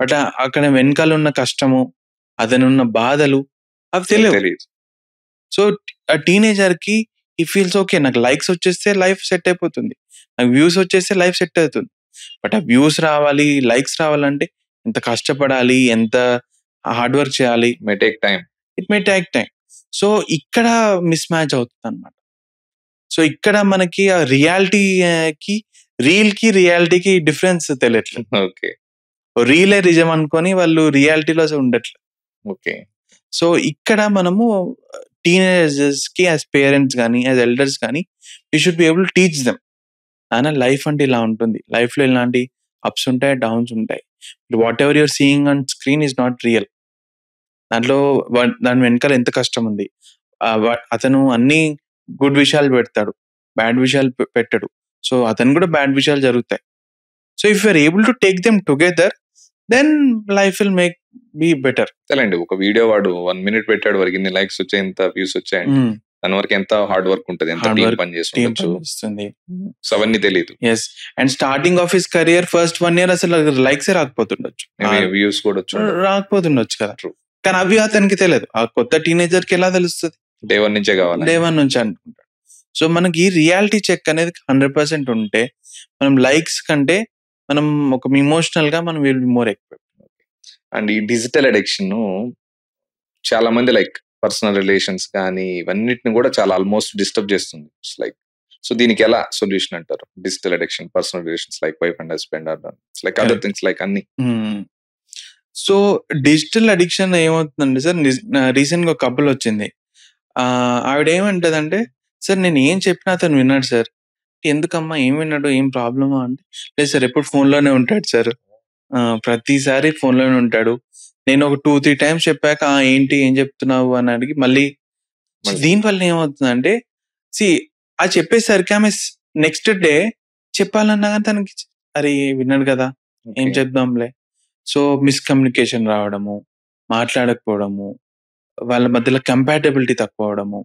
బట్ అక్కడ వెనకాల ఉన్న కష్టము, అతనున్న బాధలు అవి తెలియవు. సో ఆ టీనేజర్‌కి హి ఫీల్స్ ఓకే, నాకు లైక్స్ వచ్చేస్తే లైఫ్ సెట్ అయిపోతుంది. నాకు వ్యూస్ వచ్చేస్తే లైఫ్ సెట్ అవుతుంది. బట్ ఆ వ్యూస్ రావాలి, లైక్స్ రావాలంటే ఎంత కష్టపడాలి, ఎంత హార్డ్ వర్క్ చేయాలి. It may take time. So ఇక్కడ మిస్ మ్యాచ్ అవుతుందన్నమాట. సో ఇక్కడ మనకి ఆ రియాలిటీకి రియాలిటీకి డిఫరెన్స్ తెలియట్లేదు. ఓకే. రీలే నిజం అనుకొని వాళ్ళు రియాలిటీలో ఉండట్లేదు. ఓకే. సో ఇక్కడ మనము టీనేజర్స్ కి యాజ్ పేరెంట్స్ కానీ యాజ్ ఎల్డర్స్ కానీ you should be able teach them. నాన్న లైఫ్ అంటే ఇలా ఉంటుంది, లైఫ్ లో ఇలాంటి అప్స్ ఉంటాయి, డౌన్స్ ఉంటాయి. Whatever you're seeing on screen is not real. దాంట్లో దాని వెనకాల ఎంత కష్టం ఉంది. అతను అన్ని గుడ్ విషయాలు పెడతాడు, బ్యాడ్ విషయాలు పెట్టడు. సో అతను కూడా బ్యాడ్ విషయాలు జరుగుతాయి. So if you're able to take them together, then life will make be better. అండి ఒక వీడియో వాడు 1 minute పెట్టాడు, వరకు ఇన్ని లైక్స్ వచ్చాయి, ఇంత వ్యూస్ వచ్చాయండి. దాని వరకు ఎంత హార్డ్ వర్క్ ఉంటుంది, ఎంత Hard టీం work, పని టీం చేస్తుండొచ్చు. పనిస్తుంది. సో అవన్నీ తెలియదు. Yes, and starting of his career first 1 year అసలు లైక్స్ రాకపోతుండొచ్చు, వ్యూస్ కూడా వచ్చు. రాకపోతుండొచ్చు కదా. True. కానీ అవి అతనికి తెలియదు. ఆ కొత్త టీనేజర్ కి ఎలా తెలుస్తుంది? డే 1 నుంచే కావాలి. డే 1 నుంచి అనుకుంటాడు. సో మనకి ఈ రియాలిటీ చెక్ అనేది 100% ఉంటే, మనం లైక్స్ కంటే మనం ఒక ఇమోషనల్ గా మనం will be more equipped. And ఈ డిజిటల్ అడిక్షన్ చాలా మంది లైక్ పర్సనల్ రిలేషన్స్ కానీ ఇవన్నిటిని కూడా చాలా ఆల్మోస్ట్ డిస్టర్బ్ చేస్తుంది. లైక్ సో దీనికి ఎలా సొల్యూషన్ అంటారు? Digital addiction, personal relations like wife and husband, like other things like అన్ని. సో డిజిటల్ అడిక్షన్ ఏమవుతుందండి సార్, రీసెంట్ గా ఒక కపుల్ వచ్చింది. ఆవిడ ఏమంటదంటే, సార్ నేను ఏం చెప్పినా అతను విన్నాడు సార్. ఎందుకమ్మా, ఏం విన్నాడు, ఏం ప్రాబ్లమా అంటే, లేదు సార్ ఎప్పుడు ఫోన్ లోనే ఉంటాడు సార్, ప్రతిసారి ఫోన్ లోనే ఉంటాడు. నేను ఒక 2-3 times చెప్పాక ఏంటి ఏం చెప్తున్నావు అని అడిగి మళ్ళీ. దీనివల్ల ఏమవుతుందంటే, అది చెప్పేసరికి ఆమె నెక్స్ట్ డే చెప్పాలన్నా కానీ తనకి అరే విన్నాడు కదా, ఏం చెప్దాంలే. సో మిస్కమ్యూనికేషన్ రావడము, మాట్లాడకపోవడము, వాళ్ళ మధ్యలో కంపాటబిలిటీ తక్కువ అవడము.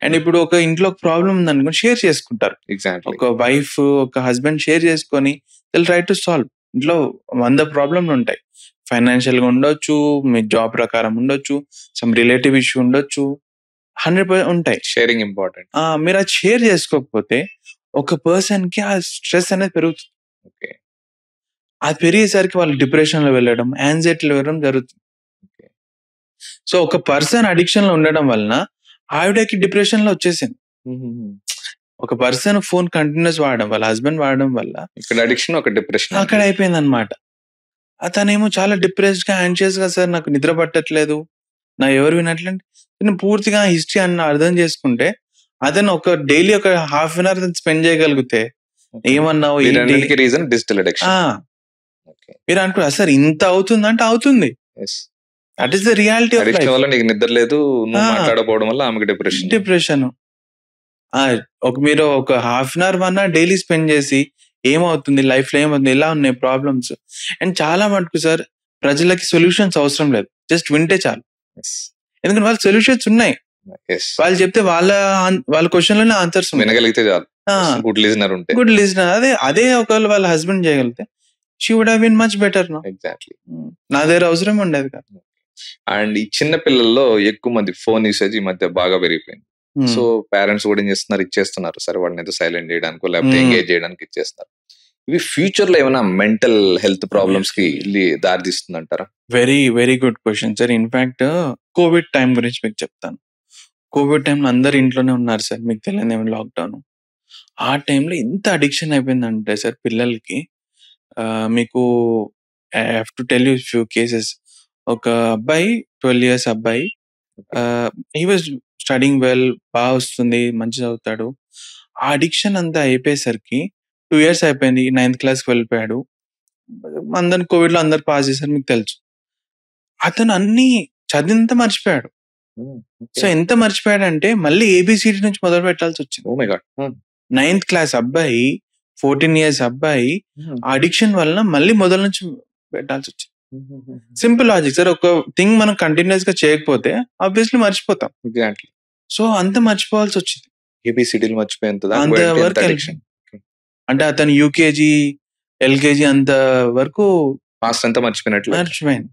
అండ్ ఇప్పుడు ఒక ఇంట్లో ఒక ప్రాబ్లం ఉందనుకో షేర్ చేసుకుంటారు. ఎగ్జాక్ట్లీ. ఒక వైఫ్ ఒక హస్బెండ్ షేర్ చేసుకొని దిల్ ట్రై టు సాల్వ్. ఇంట్లో 100 ప్రాబ్లంలు ఉంటాయి. ఫైనాన్షియల్ గా ఉండొచ్చు, మీ జాబ్ ప్రకారం ఉండొచ్చు, సమ్ రిలేటివ్ ఇష్యూ ఉండొచ్చు, 100% ఉంటాయి. Sharing important. మీరు అది షేర్ చేసుకోకపోతే ఒక పర్సన్ కి ఆ స్ట్రెస్ అనేది పెరుగుతుంది. ఓకే. అది పెరిగేసరికి వాళ్ళు డిప్రెషన్ లో వెళ్ళడం, యాంగ్జైటీలో వెళ్ళడం జరుగుతుంది. సో ఒక పర్సన్ అడిక్షన్ లో ఉండడం వలన ఆవిడకి డిప్రెషన్ లో వచ్చేసింది. ఒక పర్సన్ ఫోన్ కంటిన్యూస్ వాడడం వల్ల, హస్బెండ్ వాడడం వల్ల ఇక్కడ అడిక్షన్, ఒక డిప్రెషన్ అక్కడ అయిపోయింది అనమాట. అతనేమో చాలా డిప్రెస్డ్ గా, యాంగ్షియస్ గా, సార్ నాకు నిద్ర పట్టట్లేదు, నా ఎవరు వినట్లేదు. నేను పూర్తిగా హిస్టరీ అన్న అర్థం చేసుకుంటే అతను ఒక డైలీ ఒక ½ an hour స్పెండ్ చేయగలిగితే ఏమన్నావు ఏంటి రీజన్ డిజిటల్ అడిక్షన్. మీరు అనుకున్నారు సార్ ఇంత అవుతుందంటే అవుతుంది. That is the reality of life. వల్ల నీకు నిద్ర లేదు, నువ్వు మాట్లాడకపోవడం వల్ల ఆమెకి డిప్రెషన్. మీరు ఒక ½ an hour 1 hour daily spend చేసి ఏమవుతుంది లైఫ్ లో, ఏమవుతుంది, ఎలా ఉన్నాయి ప్రాబ్లమ్స్. అండ్ చాలా మటుకు సార్ ప్రజలకి సొల్యూషన్స్ అవసరం లేదు, జస్ట్ వింటే చాలు. ఎందుకంటే వాళ్ళ సొల్యూషన్స్ ఉన్నాయి, వాళ్ళు చెప్తే వాళ్ళ క్వశ్చన్ లోనే ఆన్సర్స్ వినగలిగితే చాలు. గుడ్ లిజనర్ ఉంటే, గుడ్ లిజనర్. అదే ఒకవేళ వాళ్ళ హస్బెండ్ చేయగలిగితే she would have been much better. Exactly. నా దగ్గర అవసరం ఉండేది కాదు. అండ్ ఈ చిన్న పిల్లల్లో ఎక్కువ మంది ఫోన్ యూసేజ్ ఈ మధ్య బాగా పెరిగిపోయింది. సో పేరెంట్స్ కూడా ఏం చేస్తున్నారు, ఇచ్చేస్తున్నారు. సరే వాళ్ళని ఏదో సైలెంట్ చేయడానికి లేకపోతే ఎంగేజ్ చేయడానికి ఇచ్చేస్తున్నారు. ఇవి ఫ్యూచర్ లో ఏమైనా మెంటల్ హెల్త్ ప్రాబ్లమ్స్ కి దారి తీస్తుంది అంటారా? Very very good question sir. In fact Covid time గురించి మీకు చెప్తాను. కోవిడ్ టైంలో అందరు ఇంట్లోనే ఉన్నారు సార్, మీకు తెలియదు ఏమైనా లాక్డౌన్. ఆ టైంలో ఎంత అడిక్షన్ అయిపోయిందంటే సార్ పిల్లలకి, మీకు I have to tell you few cases. ఒక అబ్బాయి 12 years అబ్బాయి, హీ వాజ్ స్టడింగ్ వెల్, బాగా వస్తుంది, మంచి చదువుతాడు. ఆ అడిక్షన్ అంతా అయిపోయేసరికి 2 years అయిపోయింది, 9th class వెళ్ళిపోయాడు. అందరు కోవిడ్ లో అందరు పాస్ చేశారు, మీకు తెలుసు. అతను అన్ని చదివింత మర్చిపోయాడు. సో ఎంత మర్చిపోయాడంటే మళ్ళీ ABCD నుంచి మొదలు పెట్టాల్సి వచ్చింది. 9th class అబ్బాయి, 14 years అబ్బాయి అడిక్షన్ వలన మళ్ళీ మొదలు నుంచి పెట్టాల్సి వచ్చింది. Simple logic sir. ఒక థింగ్ మనం కంటిన్యూస్ గా చేయకపోతే ఆబ్వియస్లీ మర్చిపోతాం. ఎగ్జాక్ట్లీ. సో అంత మర్చిపోవాల్సి వచ్చింది. ABCDలు మర్చిపోయేంత వరకు. అంటే అతను UKG LKG అంత వరకు అంతా మర్చిపోయింది.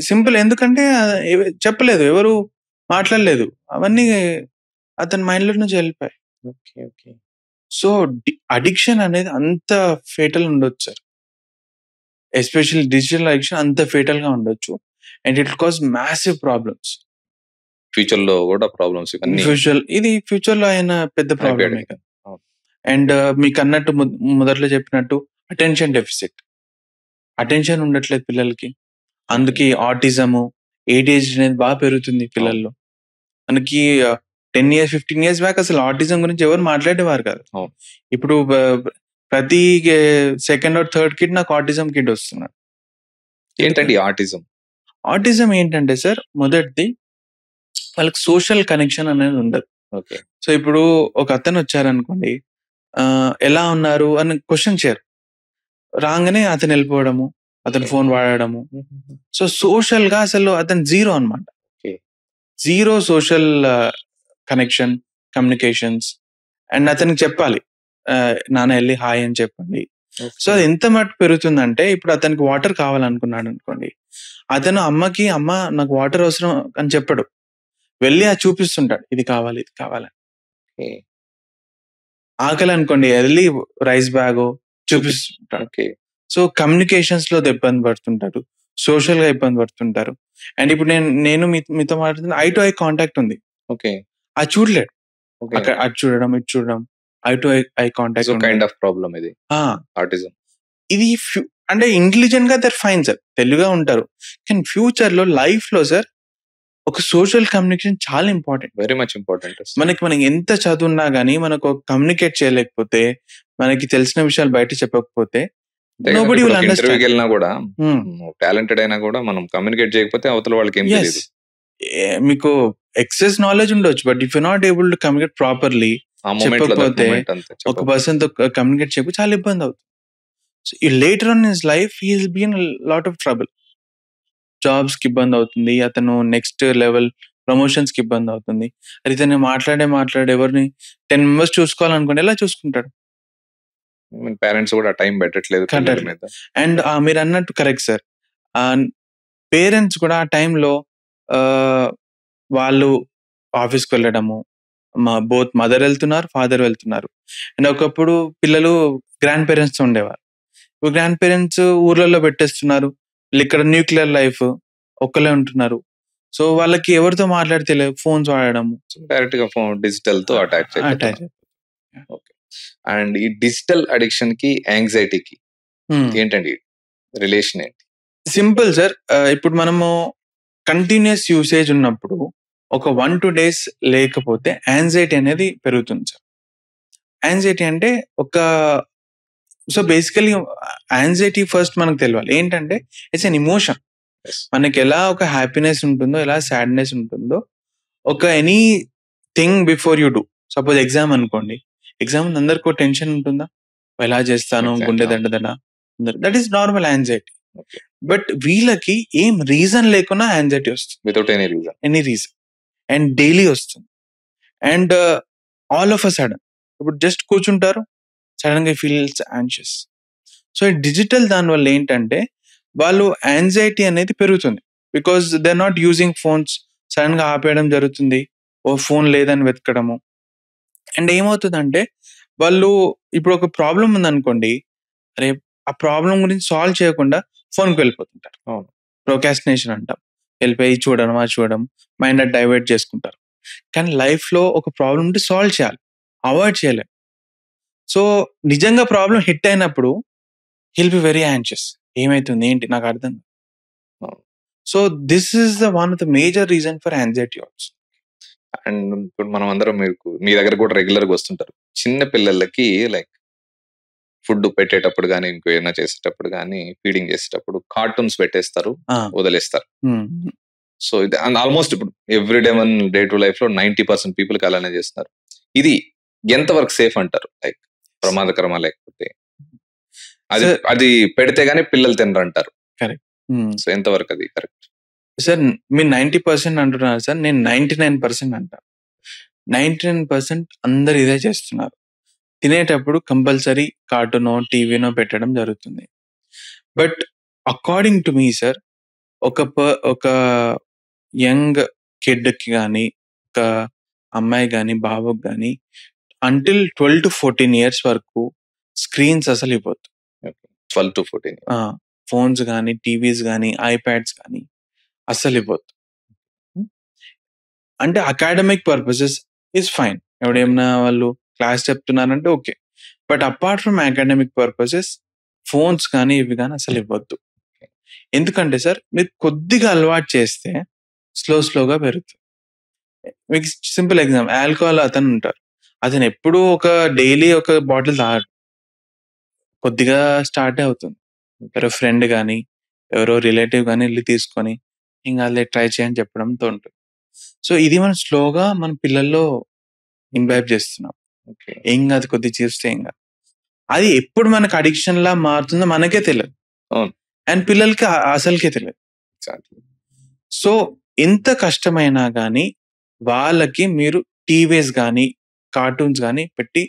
సింపుల్. ఎందుకంటే చెప్పలేదు, ఎవరు మాట్లాడలేదు, అవన్నీ అతని మైండ్ లో నుంచి వెళ్ళిపోయాయి. సో అడిక్షన్ అనేది అంత ఫేటల్ ఉండొచ్చు సార్, ఎస్పెషల్లీ డిజిటల్ అడిక్షన్ అంత ఫేటల్ గా ఉండొచ్చు. And it cause massive problems. Future లో కూడా ప్రాబ్లమ్స్, ఇది ఫ్యూచర్ లో అయిన పెద్ద ప్రాబ్లమే కదా. అండ్ మీకు అన్నట్టు మొదట్లో చెప్పినట్టు అటెన్షన్ డెఫిసిట్, అటెన్షన్ ఉండట్లేదు పిల్లలకి. అందుకే ఆటిజము, ADHD అనేది బాగా పెరుగుతుంది పిల్లల్లో. మనకి 10 ఇయర్స్ 15 ఇయర్స్ బ్యాక్ అసలు ఆటిజం గురించి ఎవరు మాట్లాడేవారు కాదు. అవును. ఇప్పుడు ప్రతి సెకండ్ ఆర్ థర్డ్ కిడ్ నాకు ఆటిజం కిడ్ వస్తున్నాడు. ఏంటండి ఆటిజం? ఆటిజం ఏంటంటే సార్, మొదటిది వాళ్ళకి సోషల్ కనెక్షన్ అనేది ఉండదు. ఓకే. సో ఇప్పుడు ఒక అతను వచ్చారనుకోండి, ఎలా ఉన్నారు అని క్వశ్చన్ చేయరు, రాగానే అతను వెళ్ళిపోవడము, అతను ఫోన్ వాడడము. సో సోషల్ గా అసలు అతను జీరో అనమాట. Okay. Zero social connection, communications. And అతనికి చెప్పాలి, నాన్న వెళ్ళి హాయ్ అని చెప్పండి. సో అది ఎంత మటుకు పెరుగుతుందంటే, ఇప్పుడు అతనికి వాటర్ కావాలనుకున్నాడు అనుకోండి, అతను అమ్మకి అమ్మ నాకు వాటర్ అవసరం అని చెప్పడు, వెళ్ళి అది చూపిస్తుంటాడు, ఇది కావాలి ఇది కావాలి. Okay. ఆకలి అనుకోండి, వెళ్ళి రైస్ బ్యాగ్ చూపిస్తుంటాడు. Okay. సో కమ్యూనికేషన్స్ లో ఇబ్బంది పడుతుంటారు, సోషల్ గా ఇబ్బంది పడుతుంటారు. అండ్ ఇప్పుడు నేను మీతో మాట్లాడుతున్న ఐ టు ఐ కాంటాక్ట్ ఉంది, Okay. అది చూడలేడు. Okay. అక్కడ అటు చూడడం ఇటు చూడడం, I to eye contact. So kind of problem ఇది ఆటిజం. ఇది అంటే ఇంటెలిజెంట్ గా దర్ ఫైన్ సార్, తెలుగుగా ఉంటారు, కానీ ఫ్యూచర్ లో లైఫ్ లో సార్ ఒక సోషల్ కమ్యూనికేషన్ చాలా ఇంపార్టెంట్. Very much important. మనకి ఎంత చదువున్నా గానీ మనకు కమ్యూనికేట్ చేయలేకపోతే, మనకి తెలిసిన విషయాలు బయట చెప్పకపోతే, nobody will understand. ఇంటర్వ్యూకి వెళ్ళినా కూడా టాలెంటెడ్ అయినా కూడా మనం కమ్యూనికేట్ చేయకపోతే అవతల వాళ్ళకి ఏం తెలియదు. మీకు ఎక్సెస్ నాలెడ్జ్ ఉండొచ్చు, but if you not able to communicate properly, చెప్పకపోతే ఒక పర్సన్ తో కమ్యూనికేట్ చేయకపోతే చాలా ఇబ్బంది అవుతుంది. So later on his life he will be in lot of trouble. Jobs కి ఇబ్బంది అవుతుంది, అతను నెక్స్ట్ లెవెల్ ప్రమోషన్స్ కి ఇబ్బంది అవుతుంది. అది ఇతను మాట్లాడే ఎవరిని 10 మెంబర్స్ చూసుకోవాలనుకోండి, ఎలా చూసుకుంటాడు? పేరెంట్స్ కూడా టైం పెట్టట్లేదు పిల్లల మీద. అండ్ మీరు అన్నట్టు కరెక్ట్ సార్, పేరెంట్స్ కూడా ఆ టైంలో వాళ్ళు ఆఫీస్కి వెళ్ళడము, బోత్ మదర్ వెళ్తున్నారు, ఫాదర్ వెళ్తున్నారు. అండ్ ఒకప్పుడు పిల్లలు గ్రాండ్ పేరెంట్స్ ఉండేవారు, ఇప్పుడు గ్రాండ్ పేరెంట్స్ ఊర్లలో పెట్టేస్తున్నారు, ఇక్కడ న్యూక్లియర్ లైఫ్, ఒక్కలే ఉంటున్నారు. సో వాళ్ళకి ఎవరితో మాట్లాడితే ఫోన్స్ వాడడము, డైరెక్ట్ గా ఫోన్ డిజిటల్ తో అటాచ్. ఓకే. అండ్ ఈ డిజిటల్ అడిక్షన్ కి యాంగ్జైటీకి ఏంటండి రిలేషన్ ఏంటి? సింపుల్ సార్, ఇప్పుడు మనము కంటిన్యూస్ యూసేజ్ ఉన్నప్పుడు ఒక 1-2 days లేకపోతే యాంగ్జైటీ అనేది పెరుగుతుంది సార్. యాంగ్జైటీ అంటే సో బేసికలీ యాంగ్జైటీ ఫస్ట్ మనకు తెలియాలి ఏంటంటే, ఇట్స్ ఎన్ ఇమోషన్. మనకి ఎలా ఒక హ్యాపీనెస్ ఉంటుందో, ఎలా సాడ్నెస్ ఉంటుందో, ఒక anything before you do. Suppose exam అనుకోండి, ఎగ్జామ్ అందరికీ టెన్షన్ ఉంటుందా, ఎలా చేస్తాను, గుండె దండదన, that is normal anxiety. But వీళ్ళకి ఏం రీజన్ లేకున్నా యాంగ్జైటీ వస్తుంది, without any reason, and daily వస్తుంది. And all of a sudden ఇప్పుడు జస్ట్ కూర్చుంటారు, సడన్ గా ఫీల్స్ యాంగ్షియస్. సో డిజిటల్ దాని వల్ల ఏంటంటే వాళ్ళు యాంగ్జైటీ అనేది పెరుగుతుంది, because they are not using phones. Sudden గా ఆపేయడం జరుగుతుంది, ఓ ఫోన్ లేదని వెతకడము. అండ్ ఏమవుతుందంటే వాళ్ళు ఇప్పుడు ఒక ప్రాబ్లం ఉందనుకోండి, అరే ఆ ప్రాబ్లం గురించి సాల్వ్ చేయకుండా ఫోన్కి వెళ్ళిపోతుంటారు. ప్రోకాస్టినేషన్ అంటాం, వెళ్ళిపోయి చూడడం, అది చూడడం, మైండ్ డైవర్ట్ చేసుకుంటారు. కానీ లైఫ్లో ఒక ప్రాబ్లం ఉంటే సాల్వ్ చేయాలి, అవాయిడ్ చేయలేము. సో నిజంగా ప్రాబ్లం హిట్ అయినప్పుడు హిల్ బి వెరీ యాంగ్షియస్, ఏమైతుంది ఏంటి నాకు అర్థం. So this is the one of the major reason for anxiety also. And ఇప్పుడు మనం అందరం మీ దగ్గర కూడా రెగ్యులర్ గా వస్తుంటారు, చిన్న పిల్లలకి లైక్ ఫుడ్ పెట్టేటప్పుడు కానీ ఇంకో ఏమైనా చేసేటప్పుడు కానీ ఫీడింగ్ చేసేటప్పుడు కార్టూన్స్ పెట్టేస్తారు, వదిలేస్తారు. సో ఇది ఆల్మోస్ట్ ఇప్పుడు ఎవ్రీడే డే టు లైఫ్ లో 90% పీపుల్ కి అలానే చేస్తున్నారు. ఇది ఎంతవరకు సేఫ్ అంటారు? లైక్ ప్రమాదకరమా, లేకపోతే అది పెడితే గానీ పిల్లలు తినరు అంటారు. కరెక్ట్. సో ఎంతవరకు అది కరెక్ట్? సార్ మీరు 90% అంటున్నారు సార్, నేను 99% అంటాను. 99% అందరు ఇదే చేస్తున్నారు. తినేటప్పుడు కంపల్సరీ కార్టూనో టీవీనో పెట్టడం జరుగుతుంది. But according to me sir, ఒక యంగ్ కిడ్కి కానీ, ఒక అమ్మాయి కానీ, బాబుకి కానీ అంటిల్ 12 to 14 years వరకు స్క్రీన్స్ అసలు ఇవ్వద్దు. 12 to 14 ఫోన్స్ కానీ, టీవీస్ కానీ, ఐప్యాడ్స్ కానీ అస్సలు ఇవ్వద్దు. అంటే అకాడమిక్ పర్పసెస్ ఈజ్ ఫైన్, ఎవడేమన్నా వాళ్ళు క్లాస్ చెప్తున్నారంటే okay, but apart from academic purposes phones కానీ ఇవి కానీ అసలు ఇవ్వద్దు. ఎందుకంటే సార్ మీరు కొద్దిగా అలవాటు చేస్తే స్లోగా పెరుగుతుంది. మీకు సింపుల్ ఎగ్జాంపుల్, ఆల్కహాల్ అతను ఉంటారు. అతను ఎప్పుడూ డైలీ ఒక బాటిల్ తాగడు. కొద్దిగా స్టార్టే అవుతుంది. ఎవరో ఫ్రెండ్ గానీ, ఎవరో రిలేటివ్ గానీ ఎళ్లి తీసుకొని, "ఏం కాదులే ట్రై చెయి" అని చెప్పడంతో ఉంటుంది. సో, ఇది మనం స్లోగా మన పిల్లల్లో ఇంబైబ్ చేస్తున్నాం. ఓకే. ఏం కాదు, కొద్దిగా చేస్తే ఏం కాదు. అది ఎప్పుడు మనకు అడిక్షన్‌లా మారుతుందో మనకే తెలీదు. అవును. అండ్ పిల్లలకి అసలకే తెలీదు. ఎగ్జాక్ట్‌లీ. సో, ఎంత కష్టమైనా గానీ, వాళ్ళకి మీరు టీవీస్ గానీ, కార్టూన్స్ గానీ పెట్టి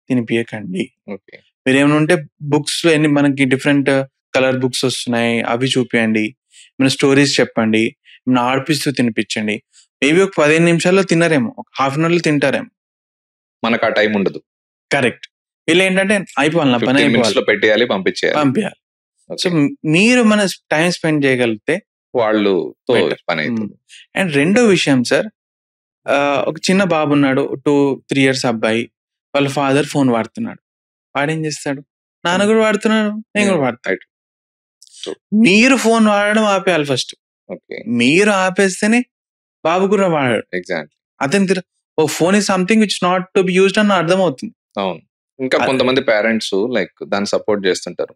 తినిపియకండి. ఓకే. మీరేమైనా ఉంటే బుక్స్‌లో మనకి డిఫరెంట్ కలర్ బుక్స్ వస్తున్నాయి. అవి చూపియండి. ఏమైనా స్టోరీస్ చెప్పండి. ఏమైనా ఆడిపిస్తూ తినిపించండి. మేబీ ఒక 15 నిమిషాల్లో తినరేమో. ఒక హాఫ్ అన్ అవర్‌లో తింటారేమో. మనకు ఆ టైం ఉండదు. కరెక్ట్. వీళ్ళేంటంటే అయిపోవాలి, నా పని 15 అయిపోవాలి, మినిట్స్‌లో పెట్టేయాలి, పంపించేయాలి. పంపియాలి. So, okay. మీరు మన టైమ్ స్పెండ్ చేయగలిగితే వాళ్ళుతో బెటర్. పని అవుతుంది. అండ్ రెండో విషయం సార్, ఒక చిన్న బాబున్నాడు. 2-3 ఇయర్స్ అబ్బాయి. వాళ్ళ ఫాదర్ ఫోన్ వాడుతున్నాడు. వాడేం చేస్తాడు? నాన్న కూడా వాడుతున్నాడు, నేను కూడా వాడతాను. రైట్. మీరు ఫోన్ వాడడం ఆపేయాలి ఫస్ట్. ఓకే. మీరు ఆపేస్తేనే బాబు కూడా వాడాడు. ఎగ్జాక్ట్‌లీ. అతను phone is something which not to be used అని అర్థమవుతుంది. అవును. ఇంకా కొంతమంది పేరెంట్స్ లైక్ దాన్ని సపోర్ట్ చేస్తుంటారు.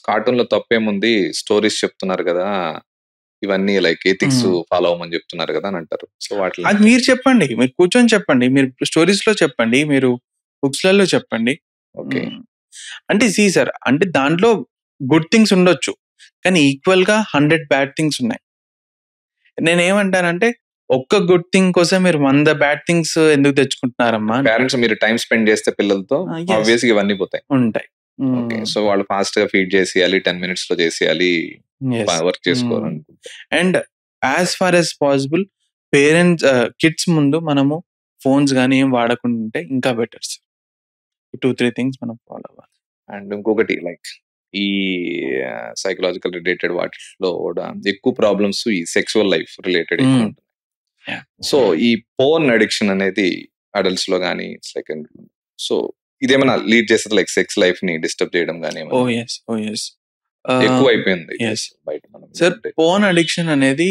కార్టూన్‌లో తప్పేముంది, స్టోరీస్ చెప్తున్నారు కదా, ఇవన్నీ లైక్ ఎథిక్స్ ఫాలో అవ్వమని చెప్తున్నారు కదా అని అంటారు. సో వాటిలో అది మీరు చెప్పండి, మీరు కూర్చొని చెప్పండి, మీరు స్టోరీస్ లో చెప్పండి, మీరు బుక్స్ లలో చెప్పండి. ఓకే. అంటే సార్, అంటే దాంట్లో గుడ్ థింగ్స్ ఉండొచ్చు, కానీ ఈక్వల్ గా 100 బ్యాడ్ థింగ్స్ ఉన్నాయి. నేనేమంటానంటే ఒక్క గుడ్ థింగ్ కోసం మీరు 100 బ్యాడ్ థింగ్స్ ఎందుకు తెచ్చుకుంటున్నారమ్మా? పేరెంట్స్ మీరు టైం స్పెండ్ చేస్తే పిల్లలతో yes. ఆబ్వియస్‌గా ఇవన్నీ పోతాయి. ఉంటాయి. ఓకే. సో వాళ్ళు ఫాస్ట్ గా ఫీడ్ చేసేయాలి, 10 మినిట్స్ లో చేసేయాలి, వర్క్ చేసుకోవాలనుకుంటే. And as far as possible parents kids ముందు మనము ఫోన్స్ కానీ ఏం వాడకుండా ఉంటే ఇంకా బెటర్ సార్. 2-3 థింగ్స్ మనం ఫాలో అవ్వాలి. అండ్ ఇంకొకటి లైక్ ఈ సైకలాజికల్ రిలేటెడ్ వాటిలో కూడా ఎక్కువ ప్రాబ్లమ్స్ ఈ సెక్సువల్ లైఫ్ రిలేటెడ్ ఎక్కువ ఉంటుంది. సో ఈ పోర్న్ అడిక్షన్ అనేది అడల్ట్స్ లో కానీ సెకండ్, సో ఇదేమైనా లీడ్ చేస్తుంది లైక్ సెక్స్ లైఫ్ ని డిస్టర్బ్ చేయడం కానీ ఎక్కువ అయిపోయింది బయట మనం. సార్, పోర్న్ అడిక్షన్ అనేది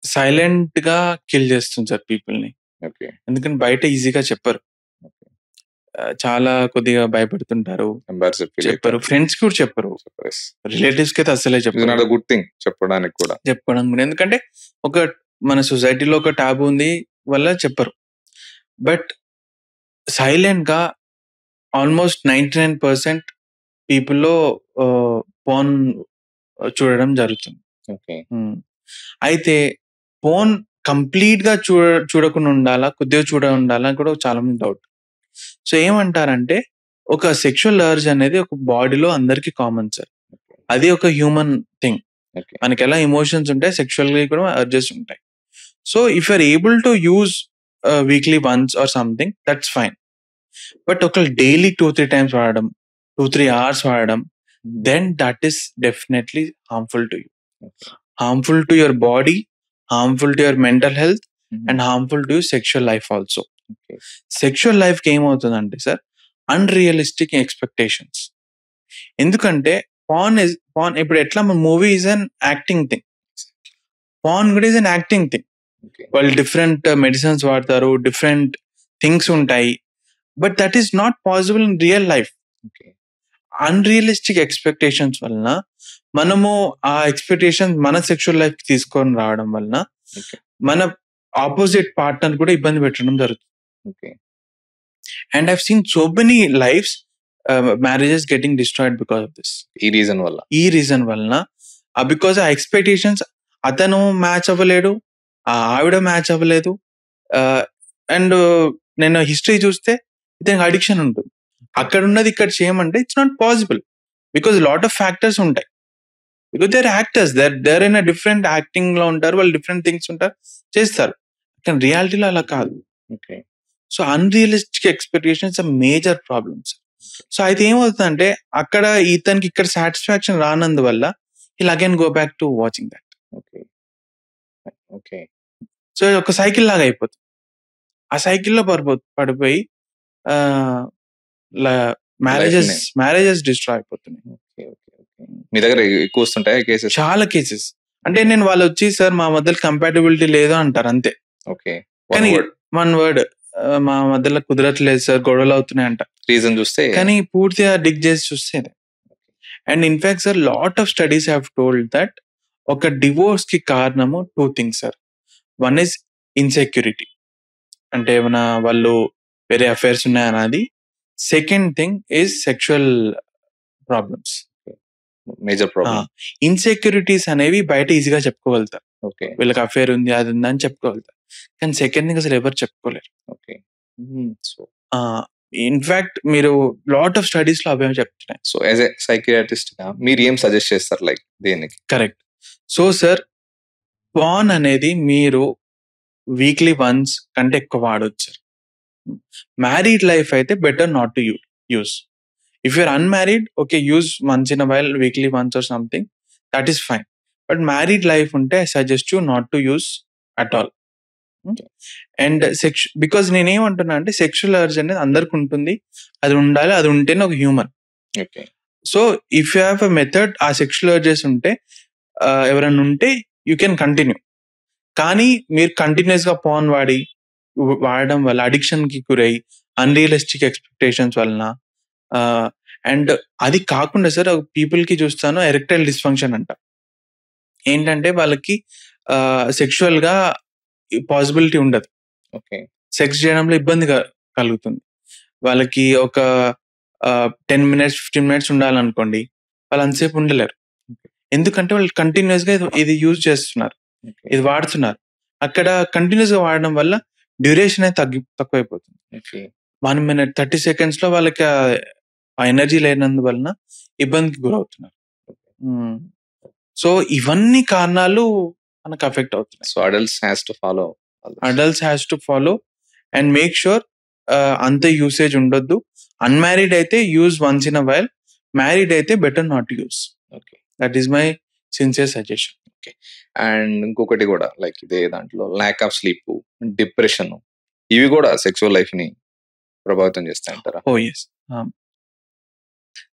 సైలెంట్ గా కిల్ చేస్తుంది సార్ పీపుల్ ని. ఎందుకంటే బయట ఈజీగా చెప్పరు, చాలా కొద్దిగా భయపడుతుంటారు, చెప్పరు, ఫ్రెండ్స్ కూడా చెప్పరు, రిలేటివ్స్ కి అయితే అసలే చెప్పరు. గుడ్ థింగ్ చెప్పడానికి కూడా. ఎందుకంటే మన సొసైటీలో ఒక టాబు ఉంది వల్ల చెప్పరు. బట్ సైలెంట్ గా ఆల్మోస్ట్ 99% పీపుల్లో పోర్న్ చూడడం జరుగుతుంది. అయితే పోర్న్ కంప్లీట్ గా చూడకుండా ఉండాలా, కొద్దిగా ఉండాలా కూడా చాలా మంది డౌట్. సో ఏమంటారంటే ఒక సెక్షువల్ అర్జ్ అనేది ఒక బాడీలో అందరికి కామన్ సార్. అది ఒక హ్యూమన్ థింగ్. మనకి ఎలా ఎమోషన్స్ ఉంటాయి, సెక్షువల్ గా కూడా అర్జెస్ ఉంటాయి. So if you're able to use weekly once or something, that's fine. But ఒక డైలీ 2-3 టైమ్స్ వాడడం, 2-3 hours వాడడం, then that is definitely harmful to you. Harmful to your body, harmful to your mental health, and harmful to your sexual life also. Sexual life కి ఏమవుతుందంటే sir, unrealistic expectations. ఎందుకంటే pan ఇప్పుడు ఎట్లా movie is an acting thing, pan కూడా is an acting thing. వాళ్ళు different medicines వాడతారు, different things ఉంటాయి, but that is not possible in real life. Unrealistic expectations వలన మనము ఆ ఎక్స్పెక్టేషన్ మన సెక్షువల్ లైఫ్ తీసుకొని రావడం వలన మన ఆపోజిట్ పార్ట్నర్ కూడా ఇబ్బంది పెట్టడం జరుగుతుంది. And I've seen so many lifes marriages getting destroyed because of this. ఈ రీజన్ వలన బికాస్ ఆ ఎక్స్పెక్టేషన్స్ అతను మ్యాచ్ అవ్వలేడు, ఆవిడ మ్యాచ్ అవ్వలేదు. అండ్ నేను హిస్టరీ చూస్తే ఇతనికి అడిక్షన్ ఉంటుంది. అక్కడ ఉన్నది ఇక్కడ చేయమంటే it's not possible, because lot of factors ఉంటాయి. Because they're actors, they're in different acting లో ఉంటారు, వాళ్ళు డిఫరెంట్ థింగ్స్ ఉంటారు, చేస్తారు. కానీ రియాలిటీలో అలా కాదు. So unrealistic expectations are major problems. So అయితే ఏమవుతుందంటే అక్కడ ఇతనికి ఇక్కడ సాటిస్ఫాక్షన్ రానందువల్ల he'll again go back to watching that. So ఒక సైకిల్ లాగా అయిపోతుంది. ఆ సైకిల్లో పడిపోయి మ్యారేజెస్ డిస్ట్రాయ్ అయిపోతున్నాయి. మీ దగ్గర ఎక్కువ వస్తుంటాయి కేసెస్? చాలా కేసెస్. అంటే నేను వాళ్ళు వచ్చి సార్ మా మధ్యలో కంపాటబిలిటీ లేదు అంటారు అంతే. ఓకే. కానీ వన్ వర్డ్ మా మధ్యలో కుదరట్లేదు సార్, గొడవలు అవుతున్నాయి అంట. రీజన్ చూస్తే కానీ పూర్తిగా డిగ్ చేసి చూస్తే and in fact sir lot of studies have told that ఒక డివోర్స్ కి కారణము 2 things sir. One is insecurity, అంటే ఏమైనా వాళ్ళు వేరే అఫైర్స్ ఉన్నాయన్నది. Second thing is sexual problems, major problem. Insecurities అనేవి బయట ఈజీగా చెప్పుకోగలుగుతారు, ఓకే. వీళ్ళకి అఫైర్ ఉంది అది ఉంది అని చెప్పుకోగలుగుతారు. కానీ సెకండ్ థింగ్ అసలు ఎవరు చెప్పుకోలేరు. ఓకే. సో ఇన్ఫాక్ట్ మీరు లాట్ ఆఫ్ స్టడీస్ లో అవే చెప్తున్నాయి. సో యాజ్ ఎ సైకియాట్రిస్ట్ గా మీరు ఏం సజెస్ట్ చేస్తారు లైక్ దేనికి? కరెక్ట్. సో సార్ పాన్ అనేది మీరు వీక్లీ వన్స్ కంటే ఎక్కువ వాడొచ్చు సార్. మ్యారీడ్ లైఫ్ అయితే better not to use. If you're unmarried okay use once in a while, weekly once or something, that is fine. But married life ఉంటే I suggest you not to use at all. And because నేనేమంటున్నా అంటే sexual urge అనేది అందరికి ఉంటుంది, అది ఉండాలి, అది ఉంటేనే ఒక human. Okay. So if you have a method, ఆ సెక్షువల్ అర్జెస్ ఉంటే ఎవరైనా ఉంటే యూ కెన్ కంటిన్యూ. కానీ మీరు కంటిన్యూస్ గా పాన్ వాడడం వల్ల అడిక్షన్ కి గురై అన్రియలిస్టిక్ ఎక్స్పెక్టేషన్స్ వలన, అండ్ అది కాకుండా సార్ పీపుల్ కి చూస్తాను ఎరెక్టైల్ డిస్ఫంక్షన్ అంట. ఏంటంటే వాళ్ళకి సెక్షువల్ గా పాసిబిలిటీ ఉండదు, ఓకే. సెక్స్ చేయడంలో ఇబ్బంది కలుగుతుంది. వాళ్ళకి ఒక 10 minutes 15 minutes ఉండాలనుకోండి, వాళ్ళు అంతసేపు ఉండలేరు. ఎందుకంటే వాళ్ళు కంటిన్యూస్ గా ఇది యూజ్ చేస్తున్నారు, ఇది వాడుతున్నారు. అక్కడ కంటిన్యూస్ గా వాడడం వల్ల డ్యూరేషన్ అయితే తక్కువైపోతుంది. 1 minute 30 seconds లో వాళ్ళకి ఆ ఎనర్జీ లేనందువలన ఇబ్బందికి గురవుతున్నారు. సో ఇవన్నీ కారణాలు మనకు అఫెక్ట్ అవుతున్నాయి. So adults has to follow and make sure అంత యూసేజ్ ఉండొద్దు. అన్మ్యారీడ్ అయితే use once in a while, married అయితే better not use. Okay. That is my sincere suggestion. Okay. And ఇంకొకటి కూడా లైక్ ఇదే దాంట్లో ల్యాక్ ఆఫ్ స్లీప్, డిప్రెషన్, ఇవి కూడా సెక్సువల్ లైఫ్ ని ప్రభావితం చేస్తాయంటారా? Oh yes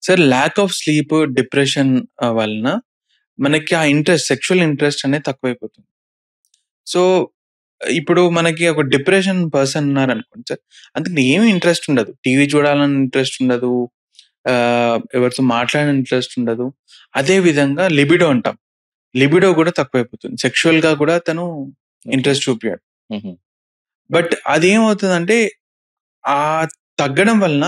sir, lack of sleep, depression వలన మనకి ఆ ఇంట్రెస్ట్, సెక్షువల్ ఇంట్రెస్ట్ అనేది తక్కువైపోతుంది. సో ఇప్పుడు మనకి ఒక డిప్రెషన్ పర్సన్ ఉన్నారు అనుకోండి సార్, అందుకని ఏమి ఇంట్రెస్ట్ ఉండదు, టీవీ చూడాలని ఇంట్రెస్ట్ ఉండదు, ఎవరితో మాట్లాడాలని ఇంట్రెస్ట్ ఉండదు. అదే విధంగా లిబిడో అంటాం, లిబిడో కూడా తక్కువైపోతుంది, సెక్షువల్ గా కూడా తను ఇంట్రెస్ట్ చూపించాడు. బట్ అదేమవుతుందంటే ఆ తగ్గడం వలన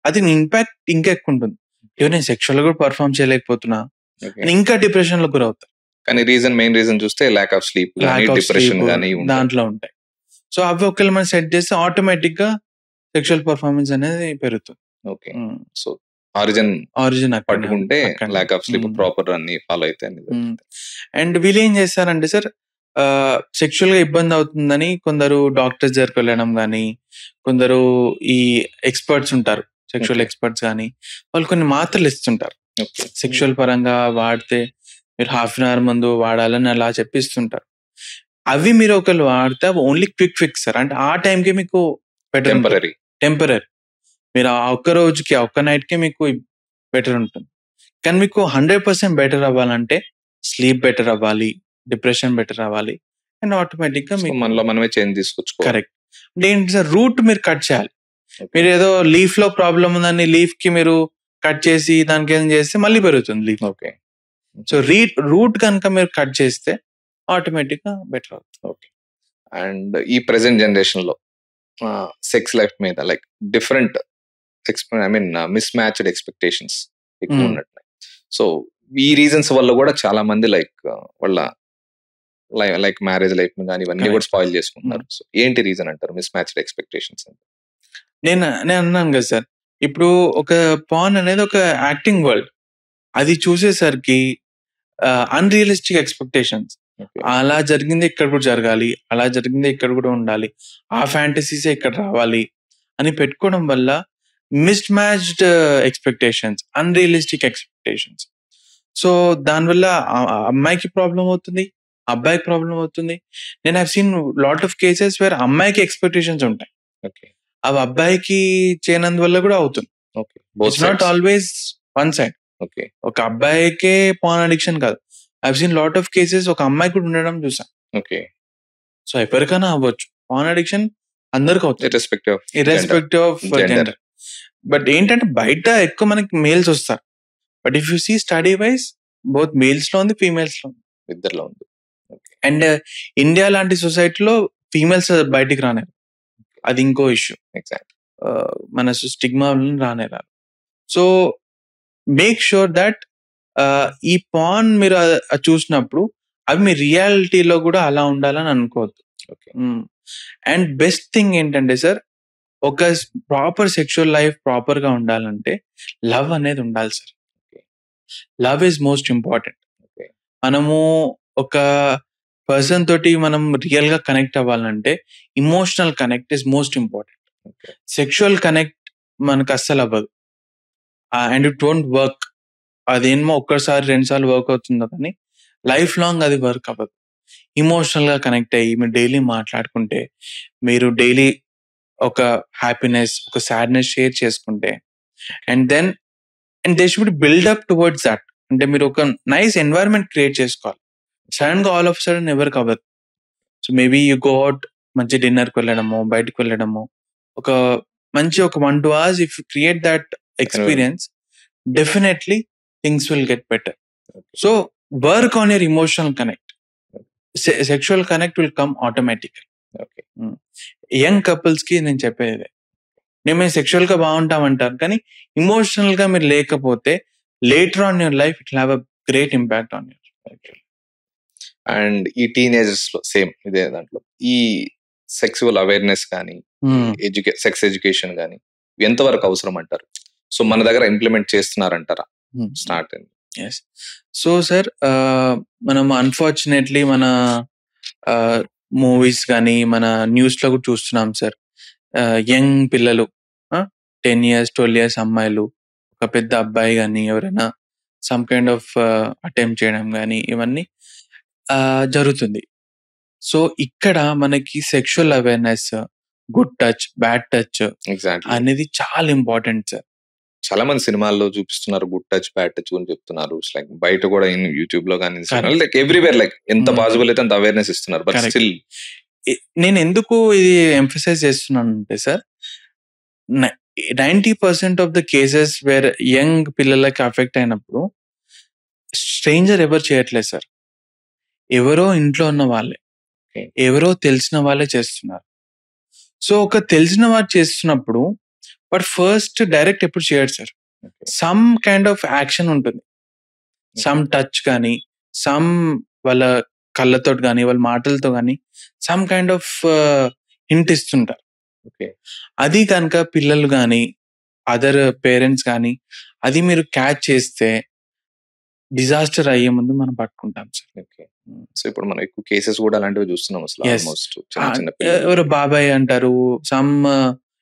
అది ఇంపాక్ట్ ఇంకా ఎక్కువ ఉంటుంది. నేను సెక్షువల్ కూడా పర్ఫార్మ్ చేయలేకపోతున్నా, ఇంకా డిప్రెషన్ లో గురవుతా. కానీ మెయిన్ రీజన్ చూస్తే ల్యాక్ ఆఫ్ స్లీప్, డిప్రెషన్ దాంట్లో ఉంటాయి. సో అవి ఒకవేళ మనం సెట్ చేస్తే ఆటోమేటిక్ గా సెక్షువల్ పర్ఫార్మెన్స్ అనేది పెరుగుతుంది. ఓకే. సో ఆరిజిన్ పట్టుకుంటే ల్యాక్ ఆఫ్ స్లీప్ ప్రాపర్ అన్ని ఫాలో అయితే. అండ్ వీళ్ళు ఏం చేస్తారంటే సార్, సెక్షువల్ గా ఇబ్బంది అవుతుందని కొందరు డాక్టర్స్ దగ్గరికి వెళ్ళడం కానీ, కొందరు ఈ ఎక్స్పర్ట్స్ ఉంటారు, సెక్షువల్ ఎక్స్పర్ట్స్ కానీ, వాళ్ళు కొన్ని మాత్రలు ఇస్తుంటారు సెక్షువల్ పరంగా వాడితే మీరు 1/2 hour ముందు వాడాలని అలా చెప్పిస్తుంటారు. అవి మీరు ఒకళ్ళు వాడితే అవి ఓన్లీ క్విక్ ఫిక్స్ సార్, అంటే ఆ టైంకి మీకు టెంపరీ, మీరు ఆ ఒక్క రోజుకి ఆ ఒక్క నైట్కి మీకు బెటర్ ఉంటుంది. కానీ మీకు 100% బెటర్ అవ్వాలంటే స్లీప్ బెటర్ అవ్వాలి, డిప్రెషన్ బెటర్ అవ్వాలి, అండ్ ఆటోమేటిక్ గా మనలో మనమే చేంజ్ తీసుకోవచ్చు. కరెక్ట్. అంటే ఏంటి సార్, రూట్ మీరు కట్ చేయాలి. మీరు ఏదో లీఫ్ లో ప్రాబ్లం ఉందని లీఫ్ కి మీరు కట్ చేసి దానికి ఏం చేస్తే మళ్ళీ పెరుగుతుంది లీఫ్. ఓకే. సో రూట్ కనుక మీరు కట్ చేస్తే ఆటోమేటిక్ గా బెటర్ అవుతుంది. ఓకే. అండ్ ఈ ప్రెసెంట్ జనరేషన్ లో సెక్స్ లైఫ్ మీద like different miss matched expectations ఎక్కువ ఉన్నట్టున్నాయి. సో ఈ రీజన్స్ వల్ల కూడా చాలా మంది వాళ్ళ మ్యారేజ్ లైఫ్ కానీ ఇవన్నీ కూడా స్పాయిల్ చేసుకుంటున్నారు. సో ఏంటి రీజన్ అంటారు మిస్ మ్యాచ్డ్ ఎక్స్పెక్టేషన్స్? నేను అన్నాను కదా సార్, ఇప్పుడు ఒక పాన్ అనేది ఒక యాక్టింగ్ వరల్డ్, అది చూసేసరికి అన్రియలిస్టిక్ ఎక్స్పెక్టేషన్స్, అలా జరిగింది ఇక్కడ కూడా జరగాలి, అలా జరిగింది ఇక్కడ కూడా ఉండాలి, ఆ ఫ్యాంటసీసే ఇక్కడ రావాలి అని పెట్టుకోవడం వల్ల missed matched expectations, unrealistic expectations. So దానివల్ల అమ్మాయికి ప్రాబ్లం అవుతుంది, అబ్బాయికి ప్రాబ్లం అవుతుంది. నేను have seen lot of cases where అమ్మాయికి ఎక్స్పెక్టేషన్స్ ఉంటాయి, అవి అబ్బాయికి చేయనందువల్ల కూడా అవుతుంది. It's not always one side. ఒక అబ్బాయికే పాన్ అడిక్షన్ కాదు, I seen lot of cases ఒక అమ్మాయి కూడా ఉండడం చూసా. ఓకే. సో ఎవరికైనా అవ్వచ్చు. పాన్ అడిక్షన్ అందరికి అవుతుంది, irrespective of irrespective of Gender. Gender. But ఏంటంటే బయట ఎక్కువ మనకి మేల్స్ వస్తారు. But if you see study wise both males లో ఉంది, ఫీమేల్స్ లో ఉంది. ఇద్దరిలో ఉంది. అండ్ ఇండియా లాంటి సొసైటీలో ఫీమేల్స్ బయటికి రానేరు, అది ఇంకో ఇష్యూ. ఎగ్జాక్ట్. మన స్టిగ్మా రానేరారు. సో మేక్ షూర్ దట్ ఈ పాన్ మీరు చూసినప్పుడు అవి మీ రియాలిటీలో కూడా అలా ఉండాలని అనుకోవద్దు. ఓకే. అండ్ బెస్ట్ థింగ్ ఏంటంటే సార్, ఒక ప్రాపర్ సెక్షువల్ లైఫ్ ప్రాపర్ గా ఉండాలంటే లవ్ అనేది ఉండాలి sir. Love is most important. Okay. మనము ఒక పర్సన్ తోటి మనం రియల్ గా కనెక్ట్ అవ్వాలంటే emotional connect is most important. Okay. Sexual connect మనకు అస్సలు అవ్వదు, అండ్ ఇట్ డోంట్ వర్క్. అదేమో ఒక్కసారి 2 సార్లు వర్క్ అవుతుందో కానీ లైఫ్ లాంగ్ అది వర్క్ అవ్వదు. ఇమోషనల్ గా కనెక్ట్ అయ్యి మీరు డైలీ మాట్లాడుకుంటే, మీరు డైలీ ఒక హ్యాపీనెస్, ఒక సాడ్నెస్ షేర్ చేసుకుంటే, and they should build up towards that. అంటే మీరు ఒక నైస్ ఎన్వైరన్మెంట్ క్రియేట్ చేసుకోవాలి. సడన్ గా ఆల్ ఆఫ్ సడన్ ఎవరికి అవ్వదు. So maybe you go out, మంచి డిన్నర్కి వెళ్ళడము, బయటకు వెళ్ళడము, ఒక మంచి ఒక 1-2 hours if you create that experience, definitely things will get better. So work on your emotional connect. Sexual connect will come automatic. Okay. Young couples కి నేను చెప్పేది, మేము సెక్షువల్ గా బాగుంటామంటారు కానీ ఇమోషనల్ గా మీరు లేకపోతే later on your life it have a great impact on your life. And ఈ టీనేజర్స్ లో సేమ్ ఇదే దాంట్లో ఈ సెక్సువల్ అవేర్నెస్ కానీ సెక్స్ ఎడ్యుకేషన్ కానీ ఎంతవరకు అవసరం అంటారు? సో మన దగ్గర ఇంప్లిమెంట్ చేస్తున్నారంటారా స్టార్ట్? ఎస్. సో సార్, మనం అన్ఫార్చునేట్లీ మన మూవీస్ కానీ మన న్యూస్ లో కూడా చూస్తున్నాం సార్. యంగ్ పిల్లలు, 10 years 12 years అమ్మాయిలు, ఒక పెద్ద అబ్బాయి కానీ ఎవరైనా సమ్ కైండ్ ఆఫ్ అటెంప్ట్ చేయడం కానీ ఇవన్నీ జరుగుతుంది. సో ఇక్కడ మనకి sexual awareness, good touch, bad touch exactly అనేది చాలా ఇంపార్టెంట్ సార్. చాలా మంది సినిమాల్లో చూపిస్తున్నారు గుడ్ టచ్ బ్యాడ్ టచ్ అని చెప్తున్నారు. లైక్ బయట కూడా యూట్యూబ్ లో కానీ లైక్ ఎవ్రీవేర్, లైక్ ఎంత పాసిబుల్ అయితే అంత అవేర్నెస్ ఇస్తున్నారు. But Correct. స్టిల్ నేను ఎందుకు ఇది ఎంఫసైజ్ చేస్తున్నాను అంటే sir, 90% of the cases where young పిల్లలకి అఫెక్ట్ అయినప్పుడు స్ట్రేంజర్ ఎవరు చేయట్లేదు సార్, ఎవరో ఇంట్లో ఉన్న వాళ్ళే, Okay. ఎవరో తెలిసిన వాళ్ళే చేస్తున్నారు. సో ఒక తెలిసిన వాడు చేస్తున్నప్పుడు బట్ ఫస్ట్ డైరెక్ట్ ఎప్పుడు చేయడు sir. Some kind of action ఉంటుంది, సమ్ టచ్ కానీ, సమ్ వాళ్ళ కళ్ళతో కానీ, వాళ్ళ మాటలతో కానీ సమ్ కైండ్ ఆఫ్ హింట్ ఇస్తుంటారు. ఓకే. అది కనుక పిల్లలు కానీ అదర్ పేరెంట్స్ కానీ అది మీరు క్యాచ్ చేస్తే డిజాస్టర్ అయ్యే ముందు మనం పట్టుకుంటాం సార్. ఓకే. సో ఇప్పుడు మనం ఎక్కువ కేసెస్ కూడా అలాంటివి చూస్తున్నాం అసలు. Yes. ఆల్మోస్ట్ చిన్న చిన్న పిల్లలు. ఎవరు బాబాయ్ అంటారు, సమ్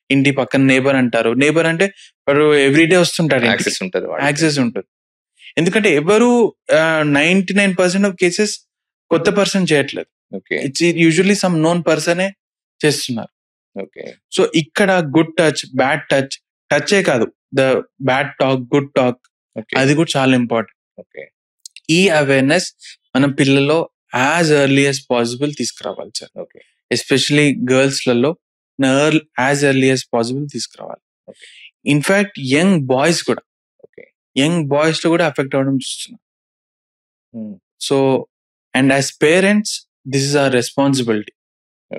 ఇంటి పక్కన నేబర్ అంటారు. నేబర్ అంటే వాడు ఎవ్రీడే వస్తుంటాడు, యాక్సెస్ ఉంటుంది వాడికి. యాక్సెస్ ఉంటుంది. ఎందుకంటే ఎవరు 99% ఆఫ్ కేసెస్ కొత్త పర్సన్ చేయట్లేదు, okay. It's usually some known పర్సనే చేస్తున్నారు. ఓకే. సో ఇక్కడ గుడ్ టచ్, బ్యాడ్ టచ్, టచే కాదు, the bad talk, good talk, okay. అది కూడా చాలా ఇంపార్టెంట్. ఓకే. ఈ అవేర్నెస్ మనం పిల్లల్లో యాజ్ ఎర్లీ యాజ్ పాసిబుల్ తీసుకురావాలి సార్. ఓకే. ఎస్పెషలీ గర్ల్స్ లలో యాజ్ ఎర్లీ యాజ్ పాసిబుల్ తీసుకురావాలి. Okay. ఇన్ఫాక్ట్ యంగ్ బాయ్స్ కూడా, Okay. యంగ్ బాయ్స్ లో కూడా అఫెక్ట్ అవ్వడం చూస్తున్నాం. Hmm. So and as parents this is our responsibility.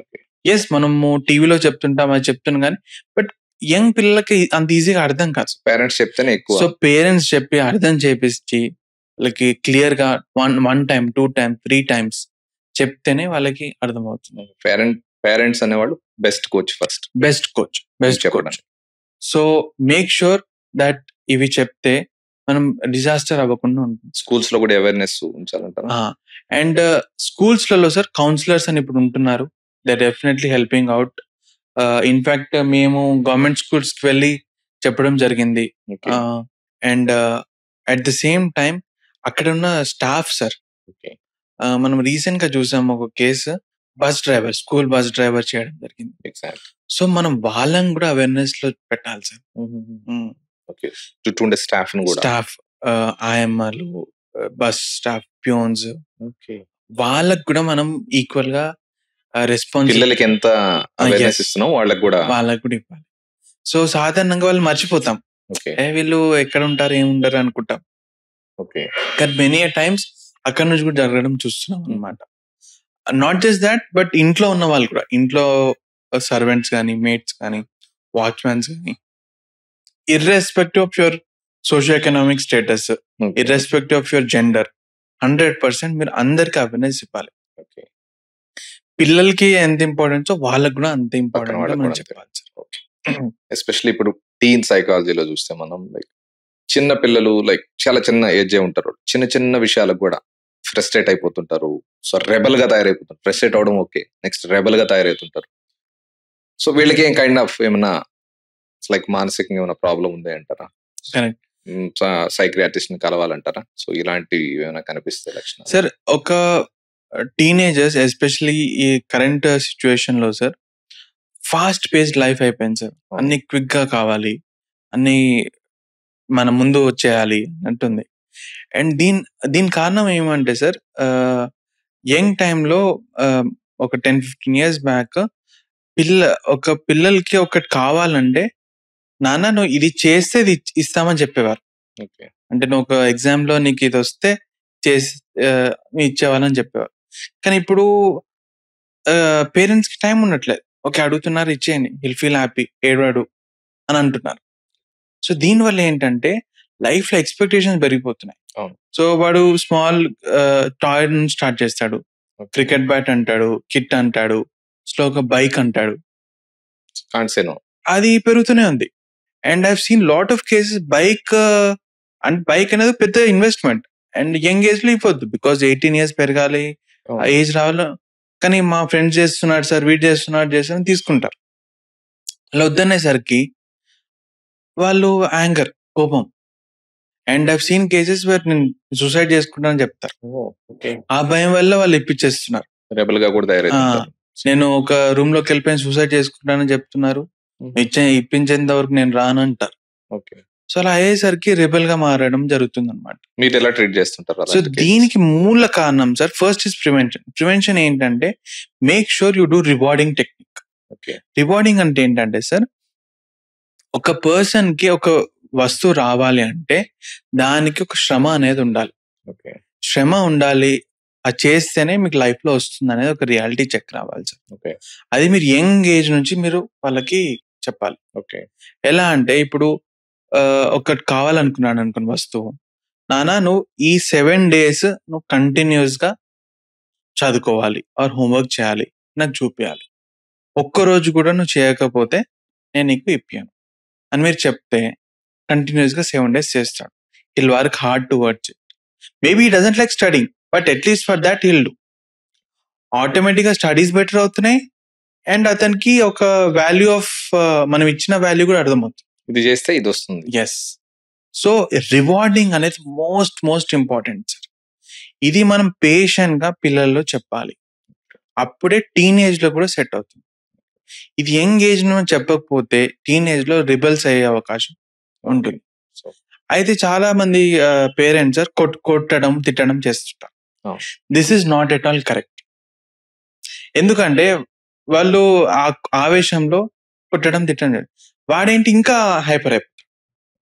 Okay. Yes, మనము టీవీలో చెప్తుంటాం, అది చెప్తున్నాం కానీ బట్ యంగ్ పిల్లలకి అంత ఈజీగా అర్థం కాదు. పేరెంట్స్ చెప్తేనే ఎక్కువ. సో పేరెంట్స్ చెప్పి అర్థం చేపించి వాళ్ళకి క్లియర్ గా 1 time 2 times 3 times చెప్తేనే వాళ్ళకి అర్థమవుతుంది. పేరెంట్స్ అనేవాళ్ళు best coach first. Best coach. చెప్పడం. సో మేక్ షూర్ దట్ ఇవి చెప్తే మనం డిజాస్టర్ అవ్వకుండా ఉంటుంది. స్కూల్స్ లో కూడా అవేర్నెస్ ఉంచాలంటారు. అండ్ స్కూల్స్ లలో సార్ కౌన్సిలర్స్ అని ఇప్పుడు ఉంటున్నారు. They definitely helping out. In fact మేము గవర్నమెంట్ స్కూల్స్ కి వెళ్ళి చెప్పడం జరిగింది. Okay. And at the same time అక్కడ ఉన్న స్టాఫ్ సార్, Okay. మనం రీసెంట్ గా చూసాం ఒక case, bus driver, school bus driver చేయడం జరిగింది. Exactly. సో మనం వాళ్ళని కూడా అవేర్నెస్ లో పెట్టాలి సార్. ఓకే. చుట్టూ ఉండే స్టాఫ్ ను కూడా. స్టాఫ్, ఆయమ్మలు, బస్ స్టాఫ్, ప్యూన్స్, ఓకే. వాళ్ళకి కూడా మనం ఈక్వల్ గా రెస్పాన్స్ పిల్లలకి ఎంత అవేర్నెస్ yes. ఇస్తున్నాం వాళ్ళకి కూడా. వాళ్ళకి కూడా ఇవ్వాలి. సో సాధారణంగా వాళ్ళు మర్చిపోతాం, ఓకే. వీళ్ళు ఎక్కడ ఉంటారు ఏముంటారు అనుకుంటాం, ఓకే. కానీ మెనీ టైమ్స్ అక్కడ నుంచి కూడా జరగడం చూస్తున్నాం అనమాట. నాట్ జస్ట్ దాట్, బట్ ఇంట్లో ఉన్న వాళ్ళు కూడా, ఇంట్లో సర్వెంట్స్ కానీ, మేట్స్ కానీ, వాచ్మెన్స్ కానీ, irrespective of your socio economic status, irrespective of your gender, 100% మీరు అందరికి అవేర్నెస్ ఇవ్వాలి. ఓకే. పిల్లలకి ఎంత ఇంపార్టెంట్ వాళ్ళకి కూడా అంత ఇంపార్టెంట్ వాళ్ళకి మనం కూడా అంతే. చెప్పాలి సార్. ఎస్పెషల్లీ ఇప్పుడు టీన్ సైకాలజీలో చూస్తే మనం లైక్ చిన్న పిల్లలు లైక్ చాలా చిన్న ఏజ్ ఉంటారు, చిన్న చిన్న విషయాలకు కూడా ఫ్రస్ట్రేట్ అయిపోతుంటారు. సో రెబల్ గా తయారైపోతుంటారు. ఫ్రస్ట్రేట్ అవడం ఓకే, నెక్స్ట్ రెబల్ గా తయారైతుంటారు. సో వీళ్ళకి ఏం కైండ్ ఆఫ్ ఏమన్నా లైక్ మానసికంగా ఏమైనా ప్రాబ్లం ఉంది అంటారా? కరెక్ట్ సైక్రియాట్రిస్ట్ ని కలవాలంటారా? సో ఇలాంటివి ఏమైనా కనిపిస్తాయి లక్షణాలు? సార్, ఒక టీనేజర్స్ ఎస్పెషలీ ఈ కరెంట్ సిచ్యువేషన్ లో సార్, ఫాస్ట్ పేస్డ్ లైఫ్ అయిపోయింది సార్. అన్ని క్విక్ గా కావాలి, అన్ని మన ముందు వచ్చేయాలి అంటుంది. అండ్ దీని కారణం ఏమంటే సార్, యంగ్ టైంలో ఒక 10-15 years బ్యాక్ ఒక పిల్లలకి ఒకటి కావాలంటే, నాన్న నువ్వు ఇది చేస్తే ఇది ఇస్తామని చెప్పేవారు. ఓకే. అంటే నువ్వు ఒక ఎగ్జామ్ లో నీకు ఇది వస్తే చేసి ఇచ్చేవాళ్ళని చెప్పేవారు. కానీ ఇప్పుడు పేరెంట్స్ కి టైం ఉండట్లేదు. ఓకే, అడుగుతున్నారు ఇచ్చేయండి, హిల్ ఫీల్ హ్యాపీ, ఏడవాడు అని అంటున్నారు. సో దీనివల్ల ఏంటంటే లైఫ్ లో ఎక్స్పెక్టేషన్స్ పెరిగిపోతున్నాయి. అవును. సో వాడు స్మాల్ టాయ్ నుంచి స్టార్ట్ చేస్తాడు, క్రికెట్ బ్యాట్ అంటాడు, కిట్ అంటాడు, స్లోగా బైక్ అంటాడు, Can't say no. అది పెరుగుతూనే ఉంది. And I seen lot of cases bike అనేది పెద్ద ఇన్వెస్ట్మెంట్, అండ్ యంగ్ ఏజ్ లో అయిపోద్ది. బికాస్ 18 years పెరగాలి, ఆ ఏజ్ రావాలి. కానీ మా ఫ్రెండ్స్ చేస్తున్నాడు సార్, వీడు చేస్తున్నాడు తీసుకుంటారు. అలా వద్దనేసరికి వాళ్ళు యాంగర్, కోపం. And I seen cases where నేను సూసైడ్ చేసుకుంటానని చెప్తారు. ఆ భయం వల్ల వాళ్ళు ఇప్పించేస్తున్నారు. రెబల్ గా కూడా తయారైతుంటారు. నేను ఒక రూమ్ లోకి వెళ్ళిపోయి సూసైడ్ చేసుకుంటానని చెప్తున్నారు, ఇప్పించేంత వరకు నేను రాను అంటారు. ఓకే. సో అలా అయ్యేసరికి రెబల్ గా మారడం జరుగుతుంది అనమాట. మీరు ఎలా ట్రీట్ చేస్తుంటారు? సో దీనికి మూల కారణం sir, first is prevention. Prevention ఏంటంటే make sure you do rewarding technique. Okay. Rewarding అంటే ఏంటంటే సార్, ఒక పర్సన్ కి ఒక వస్తువు రావాలి అంటే దానికి ఒక శ్రమ అనేది ఉండాలి. ఓకే. శ్రమ ఉండాలి, అది చేస్తేనే మీకు లైఫ్ లో వస్తుంది అనేది ఒక రియాలిటీ చెక్ రావాలి సార్. ఓకే. అది మీరు యంగ్ ఏజ్ నుంచి మీరు వాళ్ళకి చెప్పాలి. ఓకే. ఎలా అంటే ఇప్పుడు ఒకటి కావాలనుకున్నాను అనుకున్న వస్తువు, నానా నువ్వు ఈ 7 days నువ్వు కంటిన్యూస్ గా చదువుకోవాలి ఆర్ హోంవర్క్ చేయాలి, నాకు చూపించాలి. ఒక్కరోజు కూడా నువ్వు చేయకపోతే నేను నీకు ఇప్పాను అని మీరు చెప్తే కంటిన్యూస్ గా 7 days చేస్తాడు. he'll work hard towards it. Maybe he doesn't like studying, but at least for that he'll do. Automatic గా స్టడీస్ బెటర్ అవుతున్నాయి, అండ్ అతనికి ఒక వాల్యూ ఆఫ్ మనం ఇచ్చిన వాల్యూ కూడా అర్థమవుతుంది. ఇది చేస్తే ఇది వస్తుంది. ఎస్. సో రివార్డింగ్ అనేది మోస్ట్ ఇంపార్టెంట్ సార్. ఇది మనం పేషెంట్ గా పిల్లల్లో చెప్పాలి, అప్పుడే టీనేజ్ లో కూడా సెట్ అవుతుంది. ఇది యంగ్ ఏజ్ లో చెప్పకపోతే టీనేజ్ లో రిబల్స్ అయ్యే అవకాశం ఉంటుంది. అయితే చాలా మంది పేరెంట్స్ సార్ కొట్టడం తిట్టడం చేస్తుంటారు. This is not at all correct. ఎందుకంటే వాళ్ళు ఆ ఆవేశంలో కొట్టడం తిట్టడం, వాడేంటి ఇంకా హైపర్ అయిపోతాడు,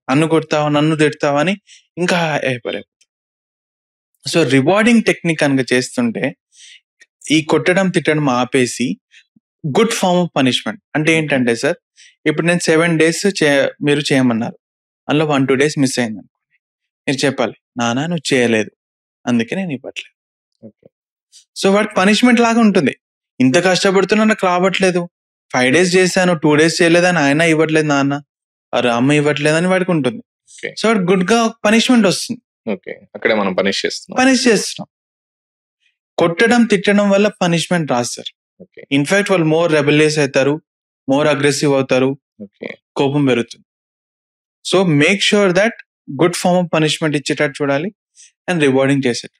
నన్ను కొడతావా నన్ను తిడతావా అని ఇంకా హైపర్ అయిపోతాడు. సో రివార్డింగ్ టెక్నిక్ కనుక చేస్తుంటే ఈ కొట్టడం తిట్టడం ఆపేసి గుడ్ ఫార్మ్ ఆఫ్ పనిష్మెంట్ అంటే ఏంటంటే సార్, ఇప్పుడు నేను 7 days మీరు చేయమన్నారు, అందులో 1-2 days మిస్ అయింది అనుకోండి, మీరు చెప్పాలి నానా నువ్వు చేయలేదు అందుకే నేను ఇవ్వట్లేదు. సో వాడికి పనిష్మెంట్ లాగా ఉంటుంది, ఇంత కష్టపడుతున్నా నాకు రావట్లేదు, 5 days చేశాను 2 days చేయలేదని ఆయన ఇవ్వట్లేదు నాన్న, అమ్మ ఇవ్వట్లేదని వాడికి ఉంటుంది. సో వాడు గుడ్ గా పనిష్మెంట్ వస్తుంది. అక్కడే మనం పనిష్ చేస్తున్నాం. కొట్టడం తిట్టడం వల్ల పనిష్మెంట్ రాదు సార్. ఇన్ఫాక్ట్ వాళ్ళు మోర్ రెబెలియస్ అవుతారు, మోర్ అగ్రెసివ్ అవుతారు, కోపం పెరుగుతుంది. So make sure that good form of punishment ఇచ్చేటట్టు చూడాలి అండ్ రివార్డింగ్ చేసేటట్టు.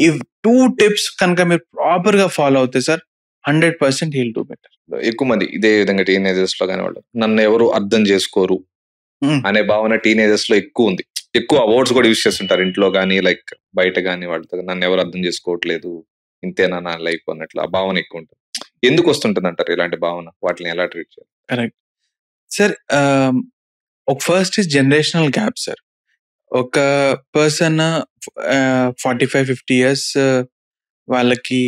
ఈ 2 tips కనుక మీరు ప్రాపర్ గా ఫాలో అవుతే సార్ 100% he'll do better. ఎక్కువ మంది ఇదే విధంగా టీనేజర్స్ లో కానీ వాళ్ళు నన్ను ఎవరు అర్థం చేసుకోరు అనే భావన టీనేజర్స్ లో ఎక్కువ ఉంది. ఎక్కువ వర్డ్స్ కూడా యూజ్ చేస్తుంటారు ఇంట్లో కానీ లైక్ బయట కానీ వాళ్ళతో, నన్ను ఎవరు అర్థం చేసుకోవట్లేదు, ఇంతేనా నా లైఫ్ అన్నట్లు ఆ భావన ఎక్కువ ఉంటుంది. ఎందుకు వస్తుంటుంది అంటారు ఇలాంటి భావన? వాటిని ఎలా ట్రీట్ చేయాలి? Correct sir. ఒక first is generational gap sir. ఒక పర్సన్ 45-50 years వాళ్ళకి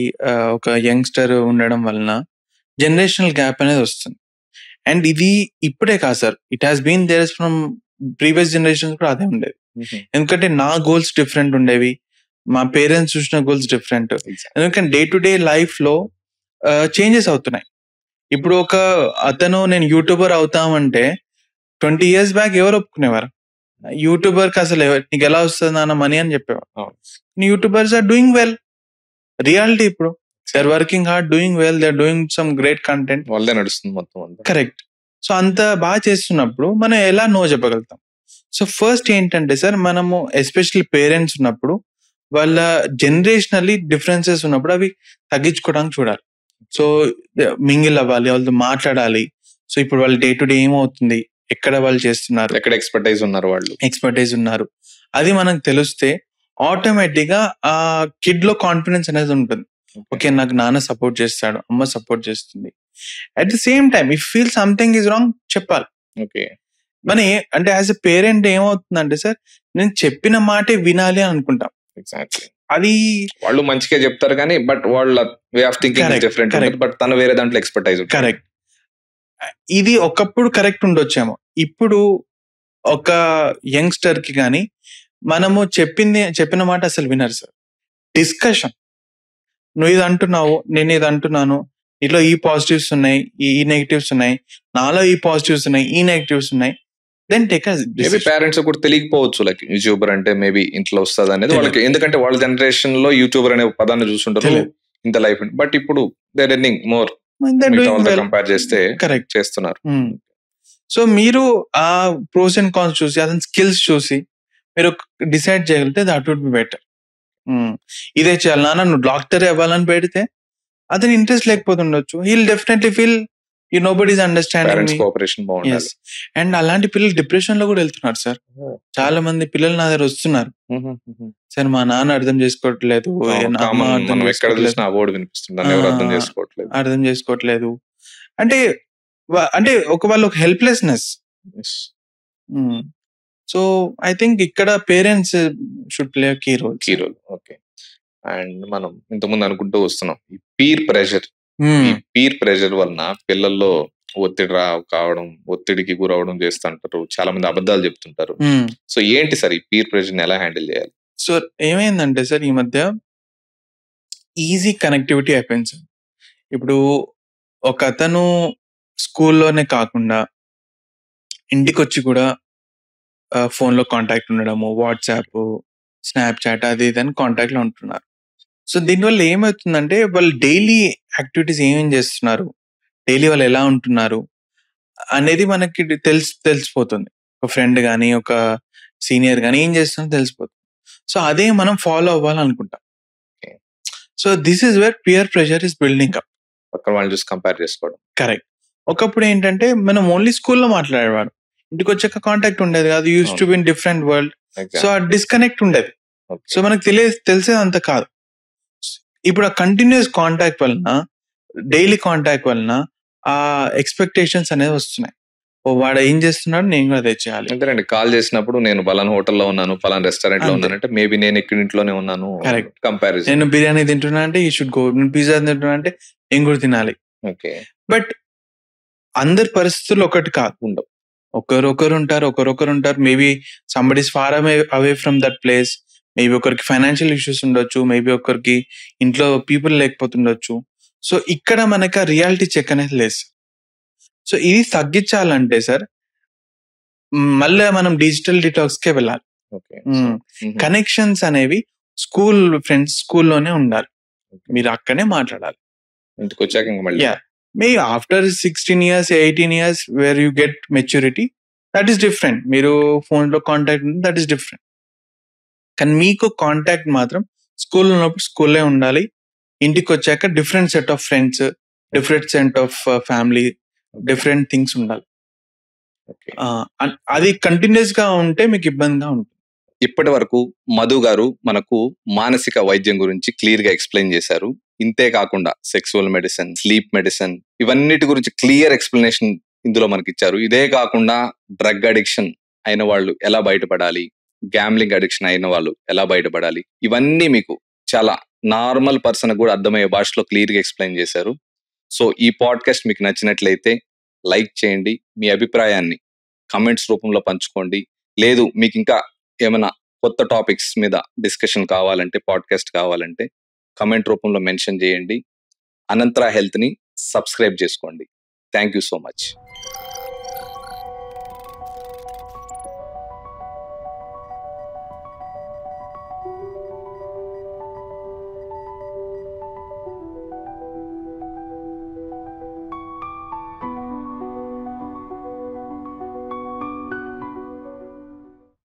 ఒక యంగ్స్టర్ ఉండడం వలన జనరేషనల్ గ్యాప్ అనేది వస్తుంది. అండ్ ఇది ఇప్పుడే కాదు sir, it has been there from previous generations కూడా అదే ఉండేది. ఎందుకంటే నా గోల్స్ డిఫరెంట్ ఉండేవి, మా పేరెంట్స్ చూసిన గోల్స్ డిఫరెంట్. ఎందుకంటే డే టు డే లైఫ్ లో చేంజెస్ అవుతున్నాయి. ఇప్పుడు ఒక అతను నేను యూట్యూబర్ అవుతామంటే 20 years బ్యాక్ ఎవరు ఒప్పుకునేవారు? యూట్యూబర్ కి అసలు నీకు ఎలా వస్తుంది నాన్న మనీ అని చెప్పేవారు. YouTubers are doing well. Reality ఇప్పుడు they are working hard, doing well, they are doing some great content, వాళ్ళే నడుస్తుంది మొత్తం. కరెక్ట్. సో అంత బాగా చేస్తున్నప్పుడు మనం ఎలా నో చెప్పగలుగుతాం? సో ఫస్ట్ ఏంటంటే సార్, మనము ఎస్పెషల్లీ పేరెంట్స్ ఉన్నప్పుడు వాళ్ళ జనరేషనల్లీ డిఫరెన్సెస్ ఉన్నప్పుడు అవి తగ్గించుకోవడానికి చూడాలి. సో మింగిల్ అవ్వాలి, వాళ్ళతో మాట్లాడాలి. సో ఇప్పుడు వాళ్ళు డే టు డే ఏమవుతుంది, ఎక్కడ వాళ్ళు చేస్తున్నారు, ఎక్కడ ఎక్స్పర్టైజ్ ఉన్నారు, అది మనకు తెలిస్తే ఆటోమేటిక్ గా ఆ కిడ్ లో కాన్ఫిడెన్స్ అనేది ఉంటుంది. ఓకే, నాకు నాన్న సపోర్ట్ చేస్తాడు, అమ్మ సపోర్ట్ చేస్తుంది. At the same time if feel something is wrong చెప్పాలి. ఓకే, మన అంటే యాజ్ ఎ పేరెంట్ ఏమవుతుందంటే సార్, నేను చెప్పిన మాటే వినాలి అని అనుకుంటాం. ఎగ్జాక్ట్లీ. అది వాళ్ళు మంచిగా చెప్తారు కానీ బట్ వాళ్ళ way of thinking different, but తన వేరే దాంట్లో ఎక్స్పర్టైజ్. కరెక్ట్. ఇది ఒకప్పుడు కరెక్ట్ ఉండొచ్చేమో, ఇప్పుడు ఒక యంగ్స్టర్ కి కానీ మనము చెప్పిన మాట అసలు వినరు సార్. డిస్కషన్, నువ్వు ఇది అంటున్నావు, నేను ఇది అంటున్నాను, నీలో ఈ పాజిటివ్స్ ఉన్నాయి, ఈ నెగిటివ్స్ ఉన్నాయి, నాలో ఈ పాజిటివ్స్ ఉన్నాయి, ఈ నెగిటివ్స్ ఉన్నాయి. దెన్ టేక్ మేబీ పేరెంట్స్ కూడా తెలియకపోవచ్చు లైక్ యూట్యూబర్ అంటే మేబీ ఇంట్లో వస్తుంది అనేది వాళ్ళకి, ఎందుకంటే వాళ్ళ జనరేషన్ లో యూట్యూబర్ అనే పదాన్ని చూస్తుంటారు ఇంత లైఫ్. బట్ ఇప్పుడు they are earning more compare చేస్తే కరెక్ట్ చేస్తున్నారు. సో మీరు ఆ ప్రోస్ అండ్ కాన్స్ చూసి, అతని స్కిల్స్ చూసి మీరు డిసైడ్ చేయగలిగితే దట్ వుడ్ బి బెటర్. ఇదే చేయాలి నాన్న, నువ్వు డాక్టర్ అవ్వాలని పెడితే అతని ఇంట్రెస్ట్ లేకపోతుండొచ్చు. He'll definitely feel nobody's understanding me. And అలాంటి పిల్లలు డిప్రెషన్ లో కూడా వెళ్తున్నారు సార్. చాలా మంది పిల్లలు నా దగ్గర వస్తున్నారు, సార్ మా నాన్న అర్థం చేసుకోవట్లేదు, అర్థం చేసుకోవట్లేదు అంటే వాళ్ళు ఒక హెల్ప్లెస్నెస్. సో ఐ థింక్ ఇక్కడ parents should play key role. Okay. And మనం ఇంతకుముందు అనుకుంటూ వస్తున్నాం ఈ పీర్ ప్రెషర్ వలన పిల్లల్లో ఒత్తిడి కావడం, ఒత్తిడికి గురవడం చేస్తుంటారు, చాలా మంది అబద్ధాలు చెప్తుంటారు. సో ఏంటి సార్ ఈ పీర్ ప్రెషర్ ఎలా హ్యాండిల్ చేయాలి? సో ఏమైందంటే సార్, ఈ మధ్య ఈజీ కనెక్టివిటీ అయిపోయింది సార్. ఇప్పుడు ఒక అతను స్కూల్లోనే కాకుండా ఇంటికి వచ్చి కూడా ఫోన్లో కాంటాక్ట్ ఉండడము, వాట్సాప్, స్నాప్చాట్, అది ఇదని కాంటాక్ట్ లో ఉంటున్నారు. సో దీనివల్ల ఏమవుతుందంటే వాళ్ళు డైలీ యాక్టివిటీస్ ఏమేం చేస్తున్నారు, డైలీ వాళ్ళు ఎలా ఉంటున్నారు అనేది మనకి తెలిసిపోతుంది. ఒక ఫ్రెండ్ కానీ ఒక సీనియర్ కానీ ఏం చేస్తున్నారో తెలిసిపోతుంది. సో అదే మనం ఫాలో అవ్వాలనుకుంటాం. So this is where peer pressure is building up. పక్కన వాళ్ళు చూసి కంపేర్ చేసుకోవడం. కరెక్ట్. ఒకప్పుడు ఏంటంటే మనం ఓన్లీ స్కూల్లో మాట్లాడేవాడు, ఇంటికి వచ్చాక కాంటాక్ట్ ఉండేది కాదు. Use to be in different world. So ఆ డిస్కనెక్ట్ ఉండేది. సో మనకు తెలిసేది అంత కాదు. ఇప్పుడు ఆ కంటిన్యూస్ కాంటాక్ట్ వలన, డైలీ కాంటాక్ట్ వలన ఆ ఎక్స్పెక్టేషన్స్ అనేది వస్తున్నాయి. వాడు ఏం చేస్తున్నాడు, నేను కూడా అదే చేయాలి. అంతేనండి, కాల్ చేసినప్పుడు నేను పలానా హోటల్లో ఉన్నాను, పలానా రెస్టారెంట్ లో ఉన్నాను అంటే మేబీ నేను ఇక్కడ ఇంట్లోనే ఉన్నాను. కరెక్ట్. కంపారిజన్. నేను బిర్యానీ తింటున్నా అంటే ఈ షుడ్ గో, నేను పిజ్జా తింటున్నా అంటే నేను కూడా తినాలి. ఓకే. బట్ అందరి పరిస్థితులు ఒకటి కాదు, ఉండవు. ఒకరొకరు ఉంటారు. Maybe somebody is far away from that place. Maybe ఒకరికి ఫైనాన్షియల్ ఇష్యూస్ ఉండొచ్చు, మేబీ ఒకరికి ఇంట్లో పీపుల్ లేకపోతుండొచ్చు. సో ఇక్కడ మనకి రియాలిటీ చెక్ అనేది లేదు. సో ఇది తగ్గించాలంటే సార్ మళ్ళీ మనం డిజిటల్ డిటాక్స్ కే వెళ్ళాలి. కనెక్షన్స్ అనేవి స్కూల్ ఫ్రెండ్స్ స్కూల్లోనే ఉండాలి, మీరు అక్కడే మాట్లాడాలి. ఇంటికి వచ్చాక may after 16 years 18 years where you get maturity, that is different. మీరు ఫోన్లో కాంటాక్ట్ ఉంది, దట్ ఈస్ డిఫరెంట్. కానీ మీకు కాంటాక్ట్ మాత్రం స్కూల్లో ఉన్నప్పుడు స్కూల్లో ఉండాలి. ఇంటికి వచ్చాక different set of friends, different set of family, different things ఉండాలి. ఓకే. అది కంటిన్యూస్ గా ఉంటే మీకు ఇబ్బందిగా ఉంటుంది. ఇప్పటి వరకు మధు గారు మనకు మానసిక వైద్యం గురించి క్లియర్ గా ఎక్స్ప్లెయిన్ చేశారు. ఇంతే కాకుండా సెక్సువల్ మెడిసిన్, స్లీప్ మెడిసిన్, ఇవన్నిటి గురించి క్లియర్ ఎక్స్ప్లెనేషన్ ఇందులో మనకి ఇచ్చారు. ఇదే కాకుండా డ్రగ్ అడిక్షన్ అయిన వాళ్ళు ఎలా బయటపడాలి, గ్యాంబ్లింగ్ అడిక్షన్ అయిన వాళ్ళు ఎలా బయటపడాలి, ఇవన్నీ మీకు చాలా నార్మల్ పర్సన్ కూడా అర్థమయ్యే భాషలో క్లియర్ గా ఎక్స్ప్లెయిన్ చేశారు. సో ఈ పాడ్కాస్ట్ మీకు నచ్చినట్లయితే లైక్ చేయండి, మీ అభిప్రాయాన్ని కమెంట్స్ రూపంలో పంచుకోండి. లేదు మీకు ఇంకా ఏమైనా కొత్త టాపిక్స్ మీద డిస్కషన్ కావాలంటే, పాడ్కాస్ట్ కావాలంటే కమెంట్ రూపంలో మెన్షన్ చేయండి. అనంతరా హెల్త్ ని సబ్స్క్రైబ్ చేసుకోండి. Thank you so much.